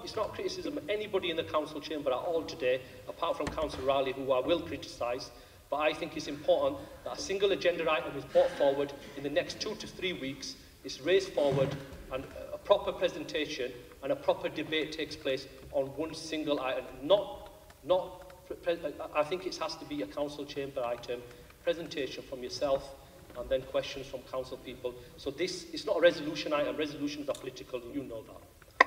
it's not criticism of anybody in the council chamber at all today, apart from Councillor Riley, who I will criticise. But I think it's important that a single agenda item is brought forward in the next 2 to 3 weeks, is raised forward, and a proper presentation and a proper debate takes place on one single item. I think it has to be a council chamber item, presentation from yourself, and then questions from council people. So this is not a resolution item. Resolutions are political, and you know that.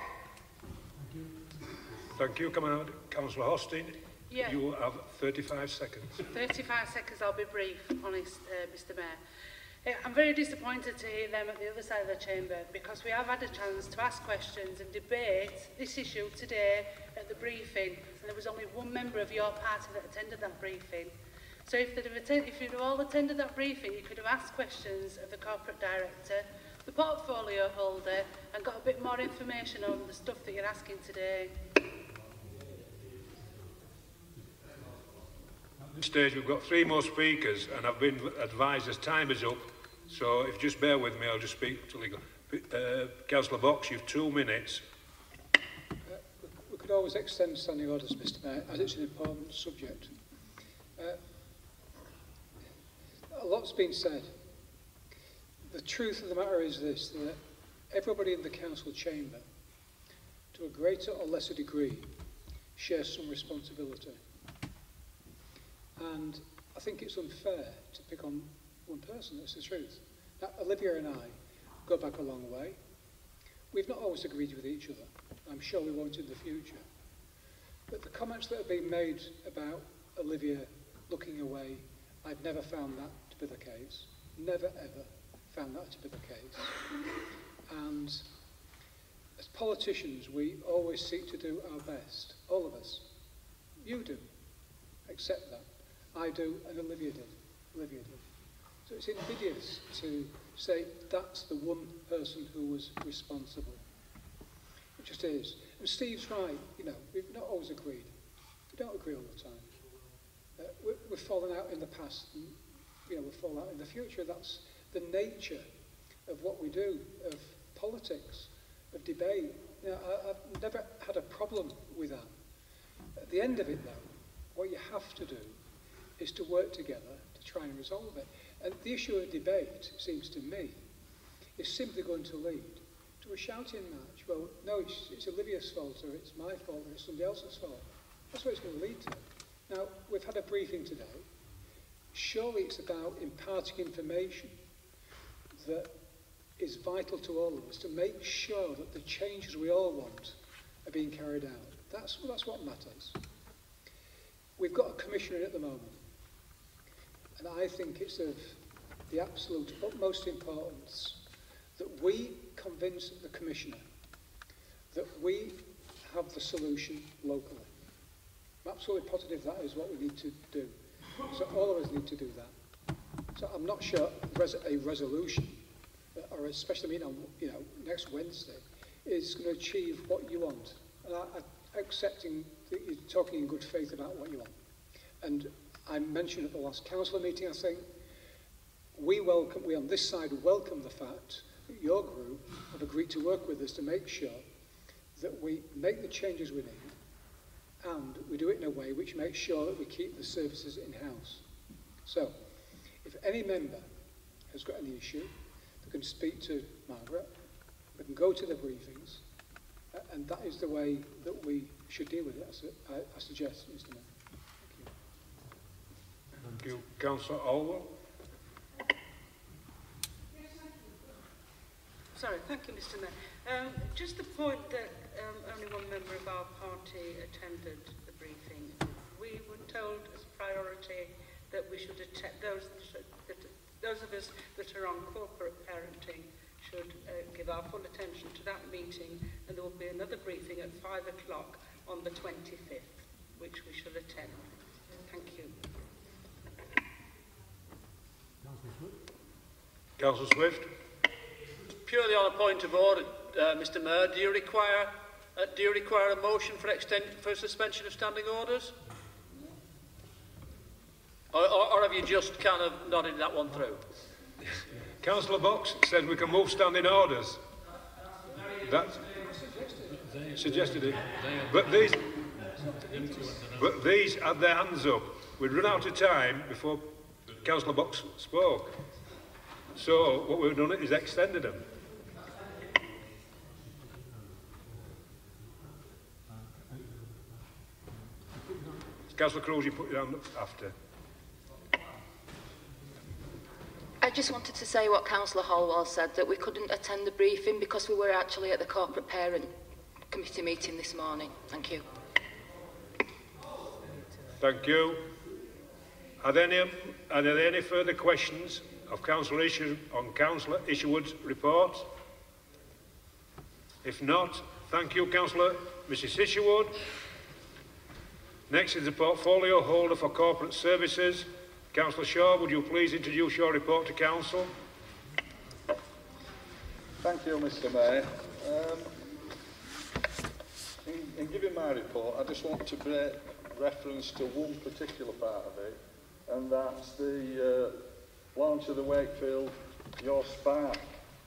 Thank you. Come on, Councillor Hostin. Yeah. You have 35 seconds. 35 seconds, I'll be brief, honest, Mr Mayor. I'm very disappointed to hear them at the other side of the chamber, because we have had a chance to ask questions and debate this issue today at the briefing, and there was only one member of your party that attended that briefing. So if you'd have all attended that briefing, you could have asked questions of the corporate director, the portfolio holder, and got a bit more information on the stuff that you're asking today. At this stage, we've got 3 more speakers, and I've been advised as time is up. So if you just bear with me, I'll just speak to legal. Councillor Box, you've 2 minutes. We could always extend standing orders, Mr Mayor, as it's an important subject. A lot's been said. The truth of the matter is this, that everybody in the council chamber, to a greater or lesser degree, shares some responsibility. And I think it's unfair to pick on one person, that's the truth. Now, Olivia and I go back a long way. We've not always agreed with each other. I'm sure we won't in the future. But the comments that have been made about Olivia looking away, I've never found that to be the case. Never, ever found that to be the case. And as politicians, we always seek to do our best. All of us. You do. Accept that. I do, and Olivia did. Olivia did. So it's invidious to say that's the one person who was responsible. It just is. And Steve's right, you know, we've not always agreed. We don't agree all the time. We've fallen out in the past, and you know, we'll fall out in the future. That's the nature of what we do, of politics, of debate. You know, I've never had a problem with that. At the end of it, though, what you have to do is to work together to try and resolve it. And the issue of debate, it seems to me, is simply going to lead to a shouting match. Well, no, it's Olivia's fault, or it's my fault, or it's somebody else's fault. That's what it's going to lead to. Now, we've had a briefing today. Surely it's about imparting information that is vital to all of us to make sure that the changes we all want are being carried out. That's what matters. We've got a commissioner at the moment, and I think it's of the absolute utmost importance that we convince the commissioner that we have the solution locally. I'm absolutely positive that is what we need to do. So all of us need to do that. So I'm not sure a resolution, or a special meeting on, you know, next Wednesday, is going to achieve what you want. And I'm accepting that you're talking in good faith about what you want. And I mentioned at the last council meeting, I think, we on this side welcome the fact that your group have agreed to work with us to make sure that we make the changes we need, and we do it in a way which makes sure that we keep the services in-house. So, if any member has got any issue, they can speak to Margaret, we can go to the briefings, and that is the way that we should deal with it, I suggest, Mr. Mayor. Thank you. Councillor Alwell. Sorry, thank you, Mr. Mayor. Just the point that only one member of our party attended the briefing. We were told as priority that we should attend, those of us that are on corporate parenting should give our full attention to that meeting, and there will be another briefing at 5 o'clock on the 25th, which we shall attend. Thank you. Councillor Swift. Purely on a point of order, Mr. Mayor, do you require a motion for suspension of standing orders? Or have you just kind of nodded that one through? Councillor Box said we can move standing orders. That suggested it. But these had their hands up. We'd run out of time before Councillor Box spoke. So what we've done is extended them. Councillor Cruz, you put your hand up after. I just wanted to say what Councillor Holwell said, that we couldn't attend the briefing because we were actually at the corporate parent committee meeting this morning. Thank you. Thank you. Are there any further questions of Councillor Isherwood's report? If not, thank you, Councillor Mrs. Isherwood. Next is the portfolio holder for corporate services. Councillor Shaw, would you please introduce your report to Council? Thank you, Mr. Mayor. In giving my report, I just want to make reference to one particular part of it, and that's the launch of the Wakefield Your Spark,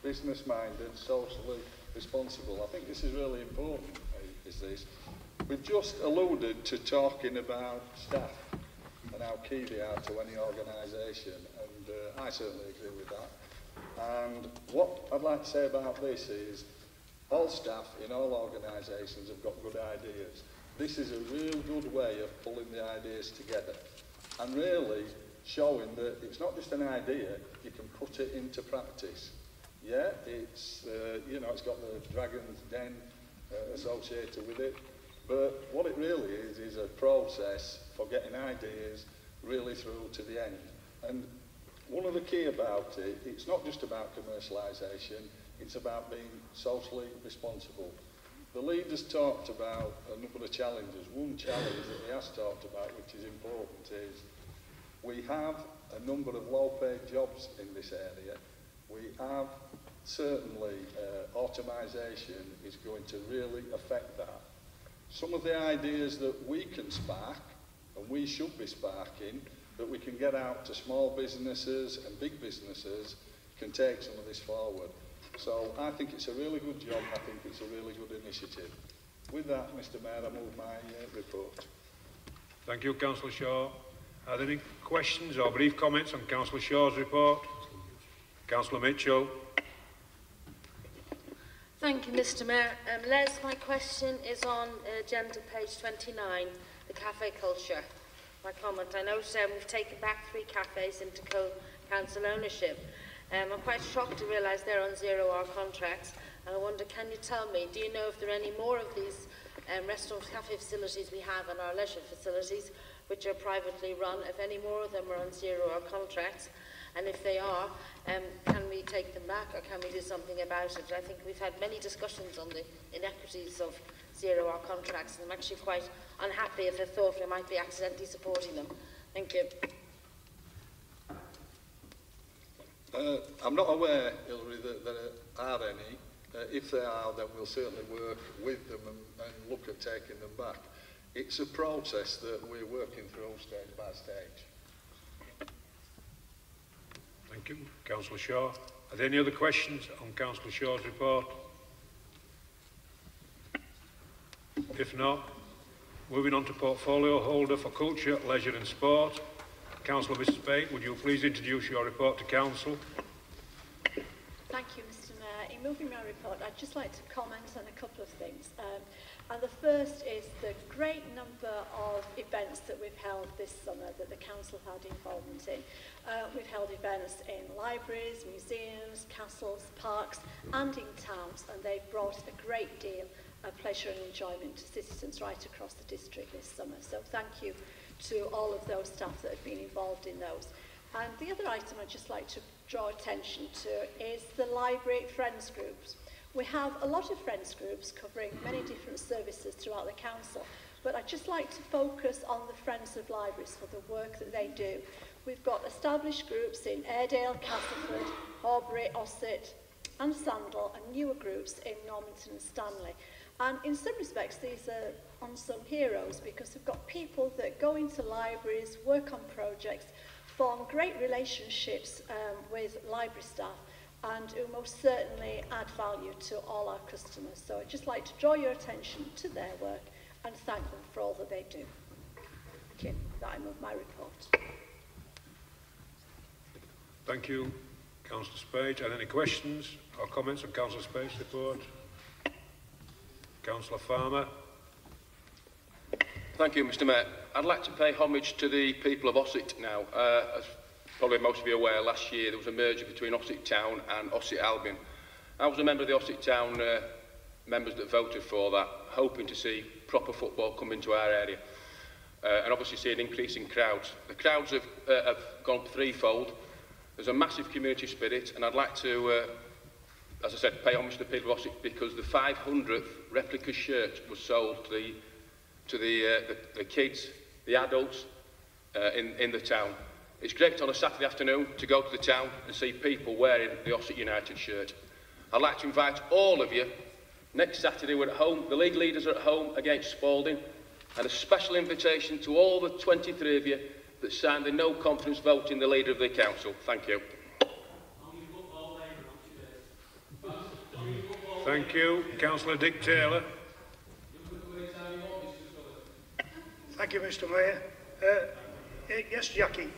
business-minded, socially responsible. I think this is really important, is this. We've just alluded to talking about staff and how key they are to any organisation, and I certainly agree with that. And what I'd like to say about this is all staff in all organisations have got good ideas. This is a real good way of pulling the ideas together and really showing that it's not just an idea, you can put it into practice. Yeah, it's, you know, it's got the Dragon's Den associated with it, but what it really is a process for getting ideas really through to the end. And one of the key about it, it's not just about commercialisation, it's about being socially responsible. The leaders talked about a number of challenges. One challenge that he has talked about, which is important, is we have a number of low-paid jobs in this area. We have certainly automisation is going to really affect that. Some of the ideas that we can spark, and we should be sparking, that we can get out to small businesses and big businesses, can take some of this forward. So I think it's a really good job, I think it's a really good initiative. With that, Mr Mayor, I move my report. Thank you, Councillor Shaw. Are there any questions or brief comments on Councillor Shaw's report? Councillor Mitchell. Thank you, Mr Mayor. Les, my question is on agenda page 29, the cafe culture. My comment, I noticed we've taken back 3 cafes into council ownership. I'm quite shocked to realise they're on 0-hour contracts, and I wonder, can you tell me, do you know if there are any more of these restaurant cafe facilities we have and our leisure facilities which are privately run, if any more of them are on 0-hour contracts, and if they are, can we take them back or can we do something about it? I think we've had many discussions on the inequities of 0-hour contracts, and I'm actually quite unhappy if I thought we might be accidentally supporting them. Thank you. I'm not aware, Hilary, that there are any. If there are, then we'll certainly work with them and look at taking them back. It's a process that we're working through stage by stage. Thank you. Councillor Shaw. Are there any other questions on Councillor Shaw's report? If not, moving on to portfolio holder for culture, leisure and sport. Councillor Mrs Bate, would you please introduce your report to Council? Thank you, Mr Mayor. In moving my report, I'd just like to comment on a couple of things. And the first is the great number of events that we've held this summer that the Council had involvement in. We've held events in libraries, museums, castles, parks and in towns, and they've brought a great deal of pleasure and enjoyment to citizens right across the district this summer. So thank you to all of those staff that have been involved in those. And the other item I'd just like to draw attention to is the library friends groups. We have a lot of friends groups covering many different services throughout the council, but I'd just like to focus on the Friends of Libraries for the work that they do. We've got established groups in Airedale, Castleford, Horbury, Ossett and Sandal, and newer groups in Normanton and Stanley. And in some respects, these are unsung heroes because we've got people that go into libraries, work on projects, form great relationships with library staff, and who most certainly add value to all our customers. So I'd just like to draw your attention to their work and thank them for all that they do. Thank you. That I move my report. Thank you, Councillor Spage. Are there any questions or comments on Councillor Spage's report? Councillor Farmer. Thank you, Mr Mayor. I'd like to pay homage to the people of Ossett now. As probably most of you are aware, last year there was a merger between Ossett Town and Ossett Albion. I was a member of the Ossett Town members that voted for that, hoping to see proper football come into our area and obviously see an increase in crowds. The crowds have gone threefold. There's a massive community spirit, and I'd like to, as I said, pay homage to the people of Ossett because the 500th replica shirt was sold to the kids, the adults in the town. It's great on a Saturday afternoon to go to the town and see people wearing the Ossett United shirt. I'd like to invite all of you. Next Saturday we're at home, the league leaders are at home against Spalding, and a special invitation to all the 23 of you that signed the no confidence vote in the leader of the council. Thank you. Thank you. Councillor Dick Taylor. Thank you, Mr Mayor. Yes, Jackie,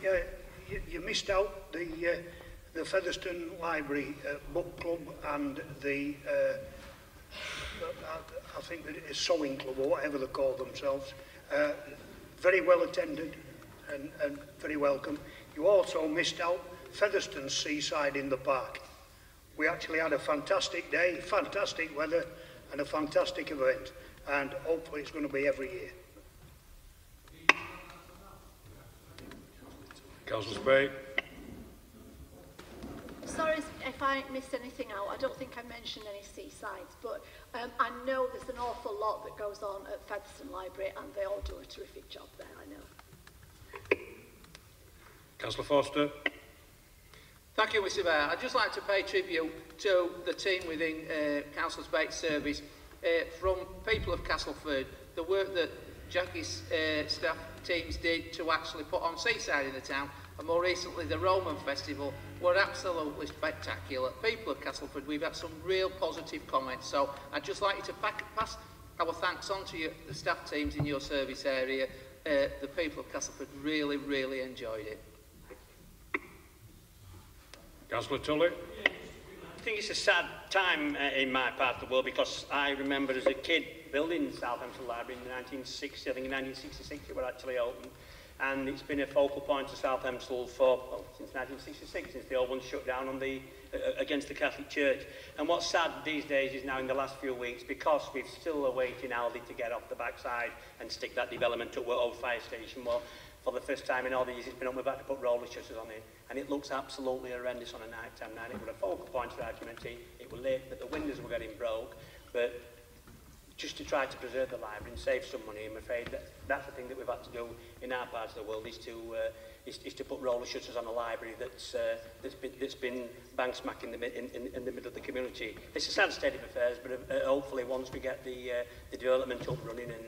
you missed out the Featherstone Library Book Club and the, I think that it is Sewing Club or whatever they call themselves. Very well attended and very welcome. You also missed out Featherstone's Seaside in the Park. We actually had a fantastic day, fantastic weather and a fantastic event, and hopefully it's going to be every year. Councillor Spade. Sorry if I missed anything out. I don't think I mentioned any seasides, but I know there's an awful lot that goes on at Featherstone Library, and they all do a terrific job there, I know. Councillor Foster. Thank you, Mr Mayor. I'd just like to pay tribute to the team within Councillor Bates' service, from people of Castleford, the work that Jackie's staff teams did to actually put on Seaside in the town, and more recently the Roman Festival, were absolutely spectacular. People of Castleford, we've had some real positive comments, so I'd just like you to pass our thanks on to the staff teams in your service area. The people of Castleford really, really enjoyed it. Councillor Tully. I think it's a sad time in my part of the world, because I remember as a kid building Southampton Library in 1960. I think in 1966 it was actually opened, and it's been a focal point of Southampton since 1966, since the old one shut down on against the Catholic Church. And what's sad these days is now in the last few weeks, because we're still awaiting Aldi to get off the backside and stick that development up where old fire station. Well, for the first time in all the years it's been up, we've had to put roller shutters on it, and it looks absolutely horrendous on a night-time night. It was a focal point for argument. It was late that the windows were getting broke, but just to try to preserve the library and save some money, I'm afraid that's the thing that we've had to do in our part of the world, is to put roller shutters on a library that's been bang smack in the middle of the community. It's a sad state of affairs, but hopefully once we get the development up running and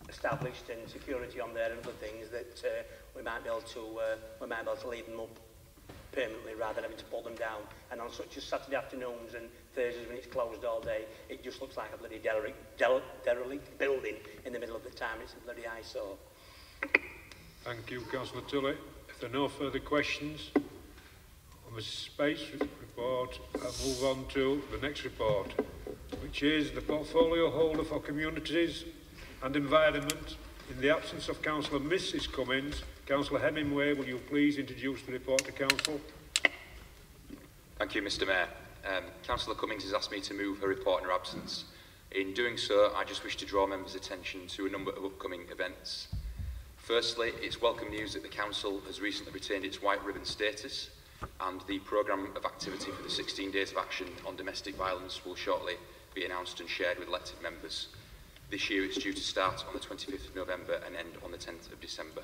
established and security on there and other things, that we might be able to leave them up permanently rather than having to pull them down. And on such as Saturday afternoons and Thursdays when it's closed all day, it just looks like a bloody derelict building in the middle of the town. It's a bloody eyesore. Thank you, Councillor Tully. If there are no further questions on Mrs. Bates' report, I'll move on to the next report, which is the portfolio holder for communities and environment. In the absence of Councillor Mrs. Cummins, Councillor Hemingway, will you please introduce the report to Council? Thank you, Mr. Mayor. Councillor Cummins has asked me to move her report in her absence. In doing so, I just wish to draw members' attention to a number of upcoming events. Firstly, it's welcome news that the Council has recently retained its white ribbon status, and the programme of activity for the 16 days of action on domestic violence will shortly be announced and shared with elected members. This year it's due to start on the 25th of November and end on the 10th of December.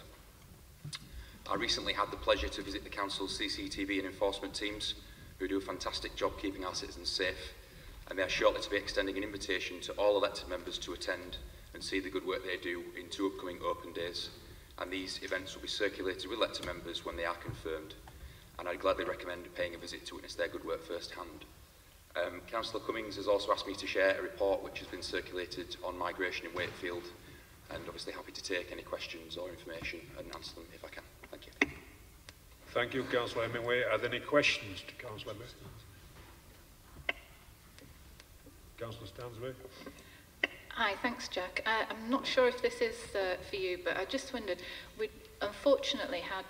I recently had the pleasure to visit the Council's CCTV and enforcement teams, who do a fantastic job keeping our citizens safe, and they are shortly to be extending an invitation to all elected members to attend and see the good work they do in 2 upcoming open days. And these events will be circulated with elected members when they are confirmed, and I'd gladly recommend paying a visit to witness their good work firsthand. Councillor Cummins has also asked me to share a report which has been circulated on migration in Wakefield, and obviously happy to take any questions or information and answer them if I can. Thank you. Thank you, Councillor Hemingway. Are there any questions to Councillor Hemingway? Councillor Stansbury. Hi, thanks, Jack. I'm not sure if this is for you, but I just wondered, we unfortunately had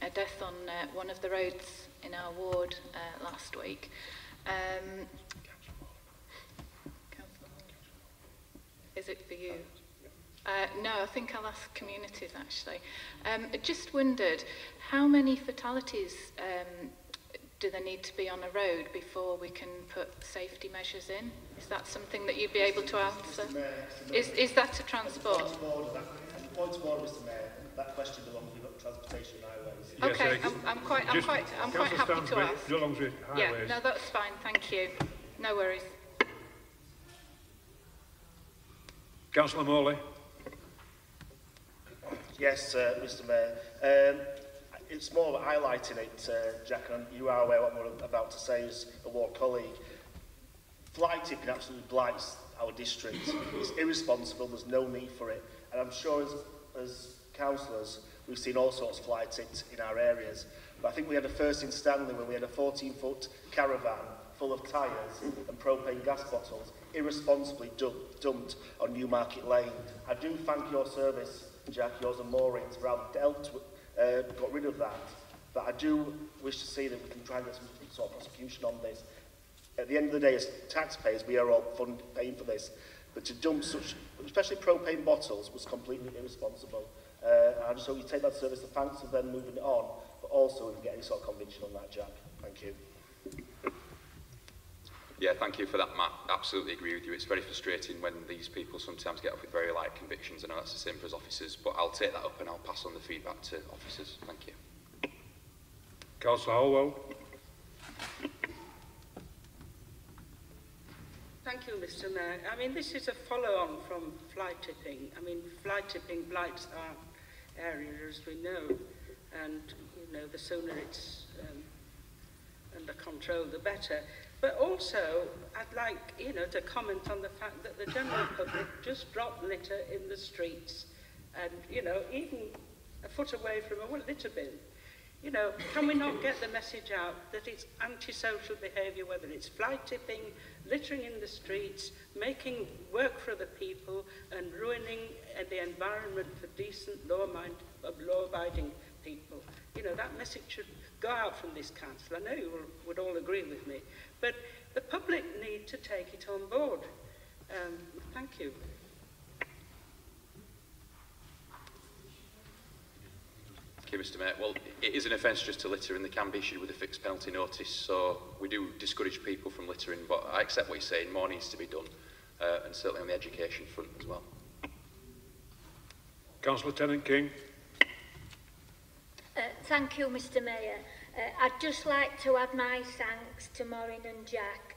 a death on one of the roads in our ward last week. Is it for you? No, I think I'll ask communities actually. I just wondered, how many fatalities do there need to be on a road before we can put safety measures in? Is that something that you'd be able to answer? Is that a transport? Point of order, Mr. Mayor. That question belongs with transportation and highways. Okay, I'm quite happy to ask. Belongs with highways. Yeah, no, that's fine. Thank you. No worries. Councillor Morley. Yes, Mr. Mayor. It's more of highlighting it, Jack, and you are aware what I'm about to say as a ward colleague. Fly tipping absolutely blights our district. It's irresponsible, there's no need for it. And I'm sure as councillors, we've seen all sorts of fly tips in our areas. But I think we had a first in Stanley when we had a 14-foot caravan full of tyres and propane gas bottles irresponsibly dumped on Newmarket Lane. I do thank your service, Jack, yours and Maureen's, for having got rid of that. But I do wish to see that we can try and get some sort of prosecution on this. At the end of the day, as taxpayers, we are all paying for this. But to dump such, especially propane bottles, was completely irresponsible. I just hope you take that service to thanks of them moving it on, but also we can get any sort of conviction on that, Jack. Thank you. Yeah, thank you for that, Matt. Absolutely agree with you. It's very frustrating when these people sometimes get off with very light convictions. I know that's the same for us officers, but I'll take that up and I'll pass on the feedback to officers. Thank you. Councillor Holwell. Thank you, Mr. Mayor. I mean, this is a follow-on from fly tipping. I mean, fly tipping blights our area, as we know, and, you know, the sooner it's under control, the better. But also, I'd like, you know, to comment on the fact that the general public just drop litter in the streets and, you know, even a foot away from a litter bin. You know, can we not get the message out that it's antisocial behaviour, whether it's fly tipping, littering in the streets, making work for other people and ruining the environment for decent, law-abiding people. You know, that message should go out from this council. I know you would all agree with me, but the public need to take it on board. Thank you. Thank you, Mr. Mayor. Well, it is an offence just to litter and they can be issued with a fixed penalty notice, so we do discourage people from littering, but I accept what you're saying, more needs to be done, and certainly on the education front as well. Councillor Tennant-King. Thank you, Mr. Mayor. I'd just like to add my thanks to Maureen and Jack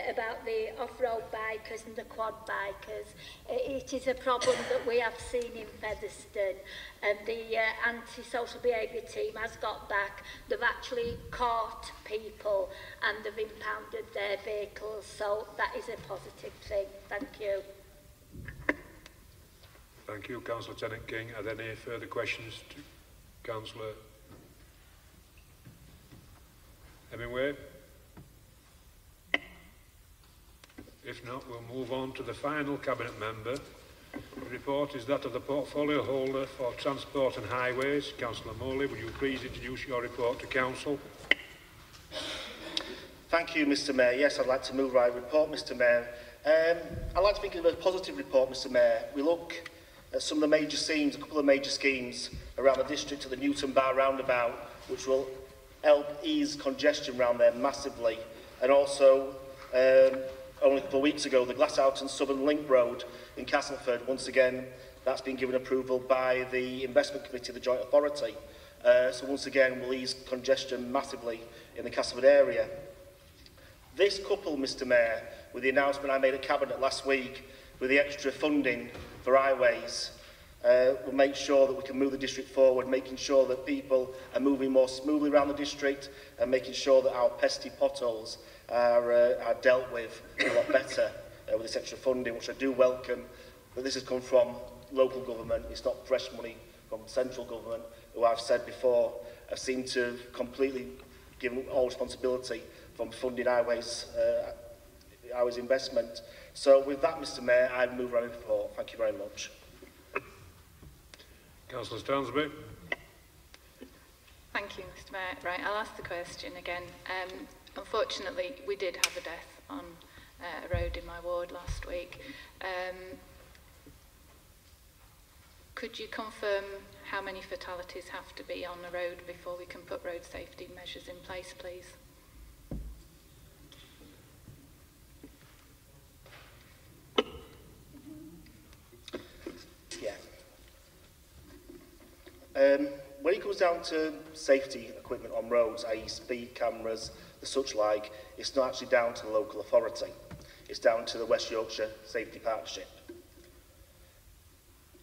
about the off-road bikers and the quad bikers. It is a problem that we have seen in Featherstone, and the anti-social behaviour team has got back. They've actually caught people and they've impounded their vehicles, so that is a positive thing. Thank you. Thank you, Councillor Tennant-King. Are there any further questions to Councillor Hemingway? If not, we'll move on to the final Cabinet member. The report is that of the portfolio holder for Transport and Highways. Councillor Morley, would you please introduce your report to Council? Thank you, Mr. Mayor. Yes, I'd like to move my report, Mr. Mayor. I'd like to think of a positive report, Mr. Mayor. We look at some of the major schemes, a couple of major schemes around the district of the Newton Bar roundabout, which will help ease congestion around there massively. And also, only a couple of weeks ago, the Glasshouse and Southern Link Road in Castleford, once again, that's been given approval by the Investment Committee of the Joint Authority. So once again, will ease congestion massively in the Castleford area. This coupled, Mr. Mayor, with the announcement I made at Cabinet last week with the extra funding for highways, will make sure that we can move the district forward, making sure that people are moving more smoothly around the district and making sure that our pesky potholes are dealt with a lot better with this extra funding, which I do welcome. But this has come from local government. It's not fresh money from central government, who I've said before have seemed to completely given all responsibility from funding highways investment. So with that, Mr. Mayor, I move my report. Thank you very much. Councillor Stansby. Thank you, Mr. Mayor. Right, I'll ask the question again. Unfortunately, we did have a death on a road in my ward last week. Could you confirm how many fatalities have to be on a road before we can put road safety measures in place, please? Yeah. When it comes down to safety equipment on roads, i.e. speed cameras, the such like, it's not actually down to the local authority. It's down to the West Yorkshire Safety Partnership.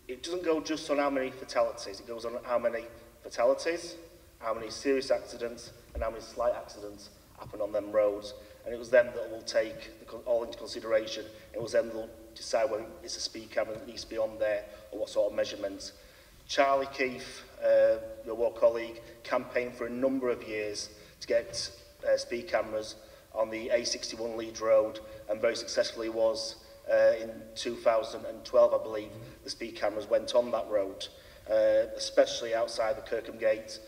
It doesn't go just on how many fatalities, it goes on how many fatalities, how many serious accidents, and how many slight accidents happen on them roads. And it was them that will take all into consideration. It was them that will decide whether it's a speed camera that needs to be on there or what sort of measurements. Charlie Keefe, your ward colleague, campaigned for a number of years to get speed cameras on the A61 Leeds Road, and very successfully was in 2012, I believe, the speed cameras went on that road, especially outside the Kirkham Gate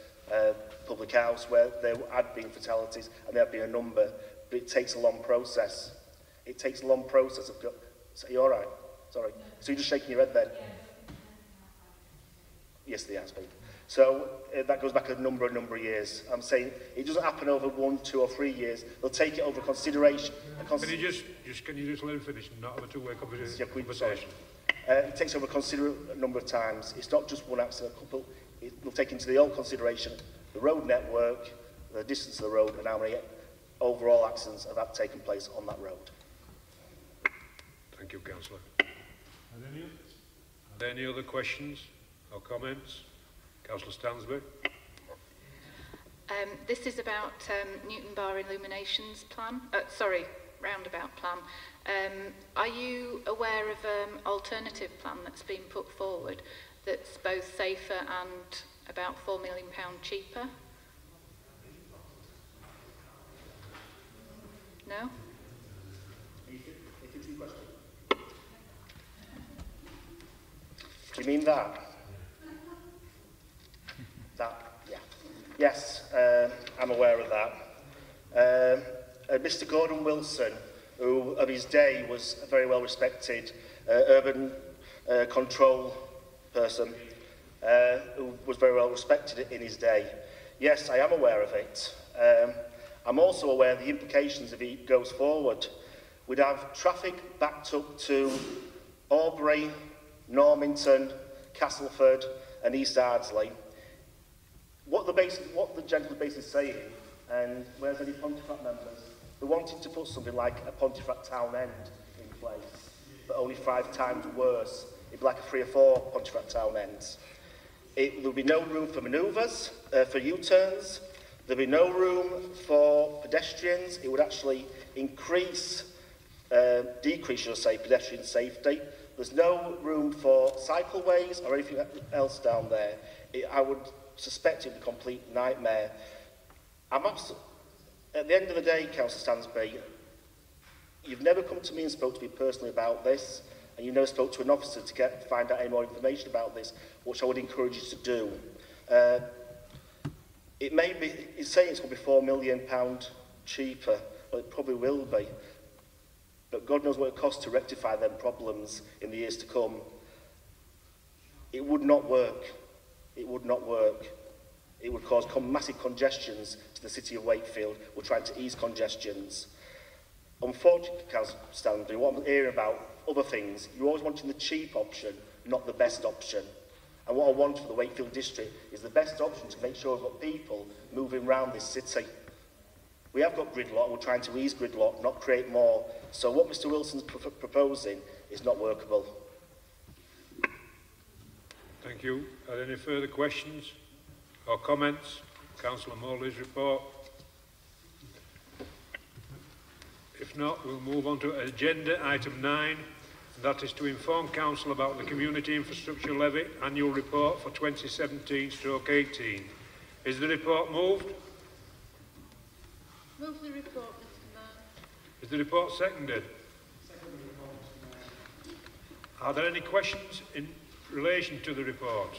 public house, where there had been fatalities, and there had been a number, but it takes a long process. It takes a long process. Are you all right? Sorry. So you're just shaking your head then? Yes, there has been. So that goes back a number of years. I'm saying it doesn't happen over 1, 2 or 3 years. They'll take it over consideration. Can you just let him finish and not have a two-way conversation? It takes over a considerable number of times. It's not just one accident, a couple. It'll take into the whole consideration the road network, the distance of the road, and how many overall accidents have taken place on that road. Thank you, Councillor. Are there any other questions or comments? Councillor Stansby. This is about Newton Bar Illuminations plan. Roundabout plan. Are you aware of an alternative plan that's been put forward that's both safer and about £4 million cheaper? No? Do you mean that? Yeah. Yes, I'm aware of that. Mr. Gordon Wilson, who of his day was a very well respected urban control person, who was very well respected in his day. Yes, I am aware of it. I'm also aware of the implications if he goes forward. We'd have traffic backed up to Aubrey, Normanton, Castleford and East Ardsley. What the gentleman basically saying, and where's any Pontefract members, they wanted to put something like a Pontefract town end in place, but only 5 times worse. It'd be like a 3 or 4 Pontefract town ends. There'll be no room for manoeuvres, for U-turns. There'll be no room for pedestrians. It would actually decrease, should I say, pedestrian safety. There's no room for cycleways or anything else down there. I would suspect it would be a complete nightmare. At the end of the day, Councillor Stansby, you've never come to me and spoke to me personally about this, and you never spoke to an officer to find out any more information about this, which I would encourage you to do. It's saying it's going to be £4 million cheaper. Well, it probably will be. But God knows what it costs to rectify them problems in the years to come. It would not work. It would not work. It would cause massive congestions to the city of Wakefield. We're trying to ease congestions. Unfortunately, Councillor Stanley, what I'm hearing about other things, you're always wanting the cheap option, not the best option. And what I want for the Wakefield district is the best option to make sure we've got people moving around this city. We have got gridlock, we're trying to ease gridlock, not create more. So what Mr Wilson's proposing is not workable. Thank you. Are there any further questions or comments? Councillor Morley's report. If not, we'll move on to agenda item 9. That is to inform Council about the Community Infrastructure Levy Annual Report for 2017/18. Is the report moved? Move the report, Mr. Mayor. Is the report seconded? Second report, Mr. Mayor. Are there any questions in relation to the report?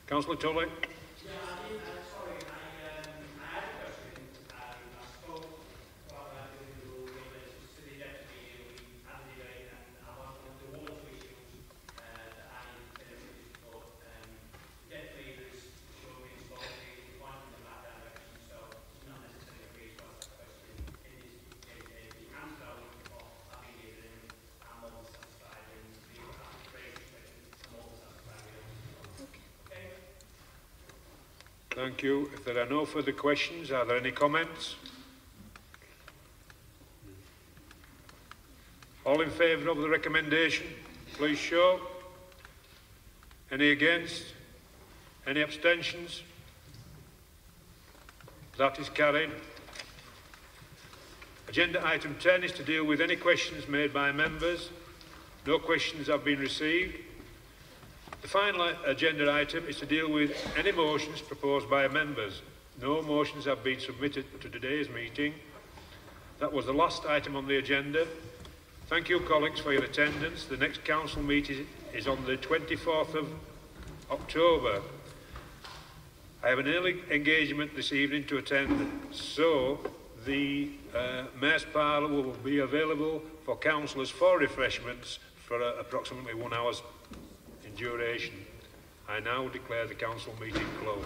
Councillor Tully. Thank you. If there are no further questions, are there any comments? All in favour of the recommendation, please show. Any against? Any abstentions? That is carried. Agenda item 10 is to deal with any questions made by members. No questions have been received. The final agenda item is to deal with any motions proposed by members. No motions have been submitted to today's meeting. That was the last item on the agenda. Thank you, colleagues, for your attendance. The next council meeting is on the 24th of October. I have an early engagement this evening to attend, so the Mayor's Parlour will be available for councillors for refreshments for approximately 1 hour in duration. I now declare the council meeting closed.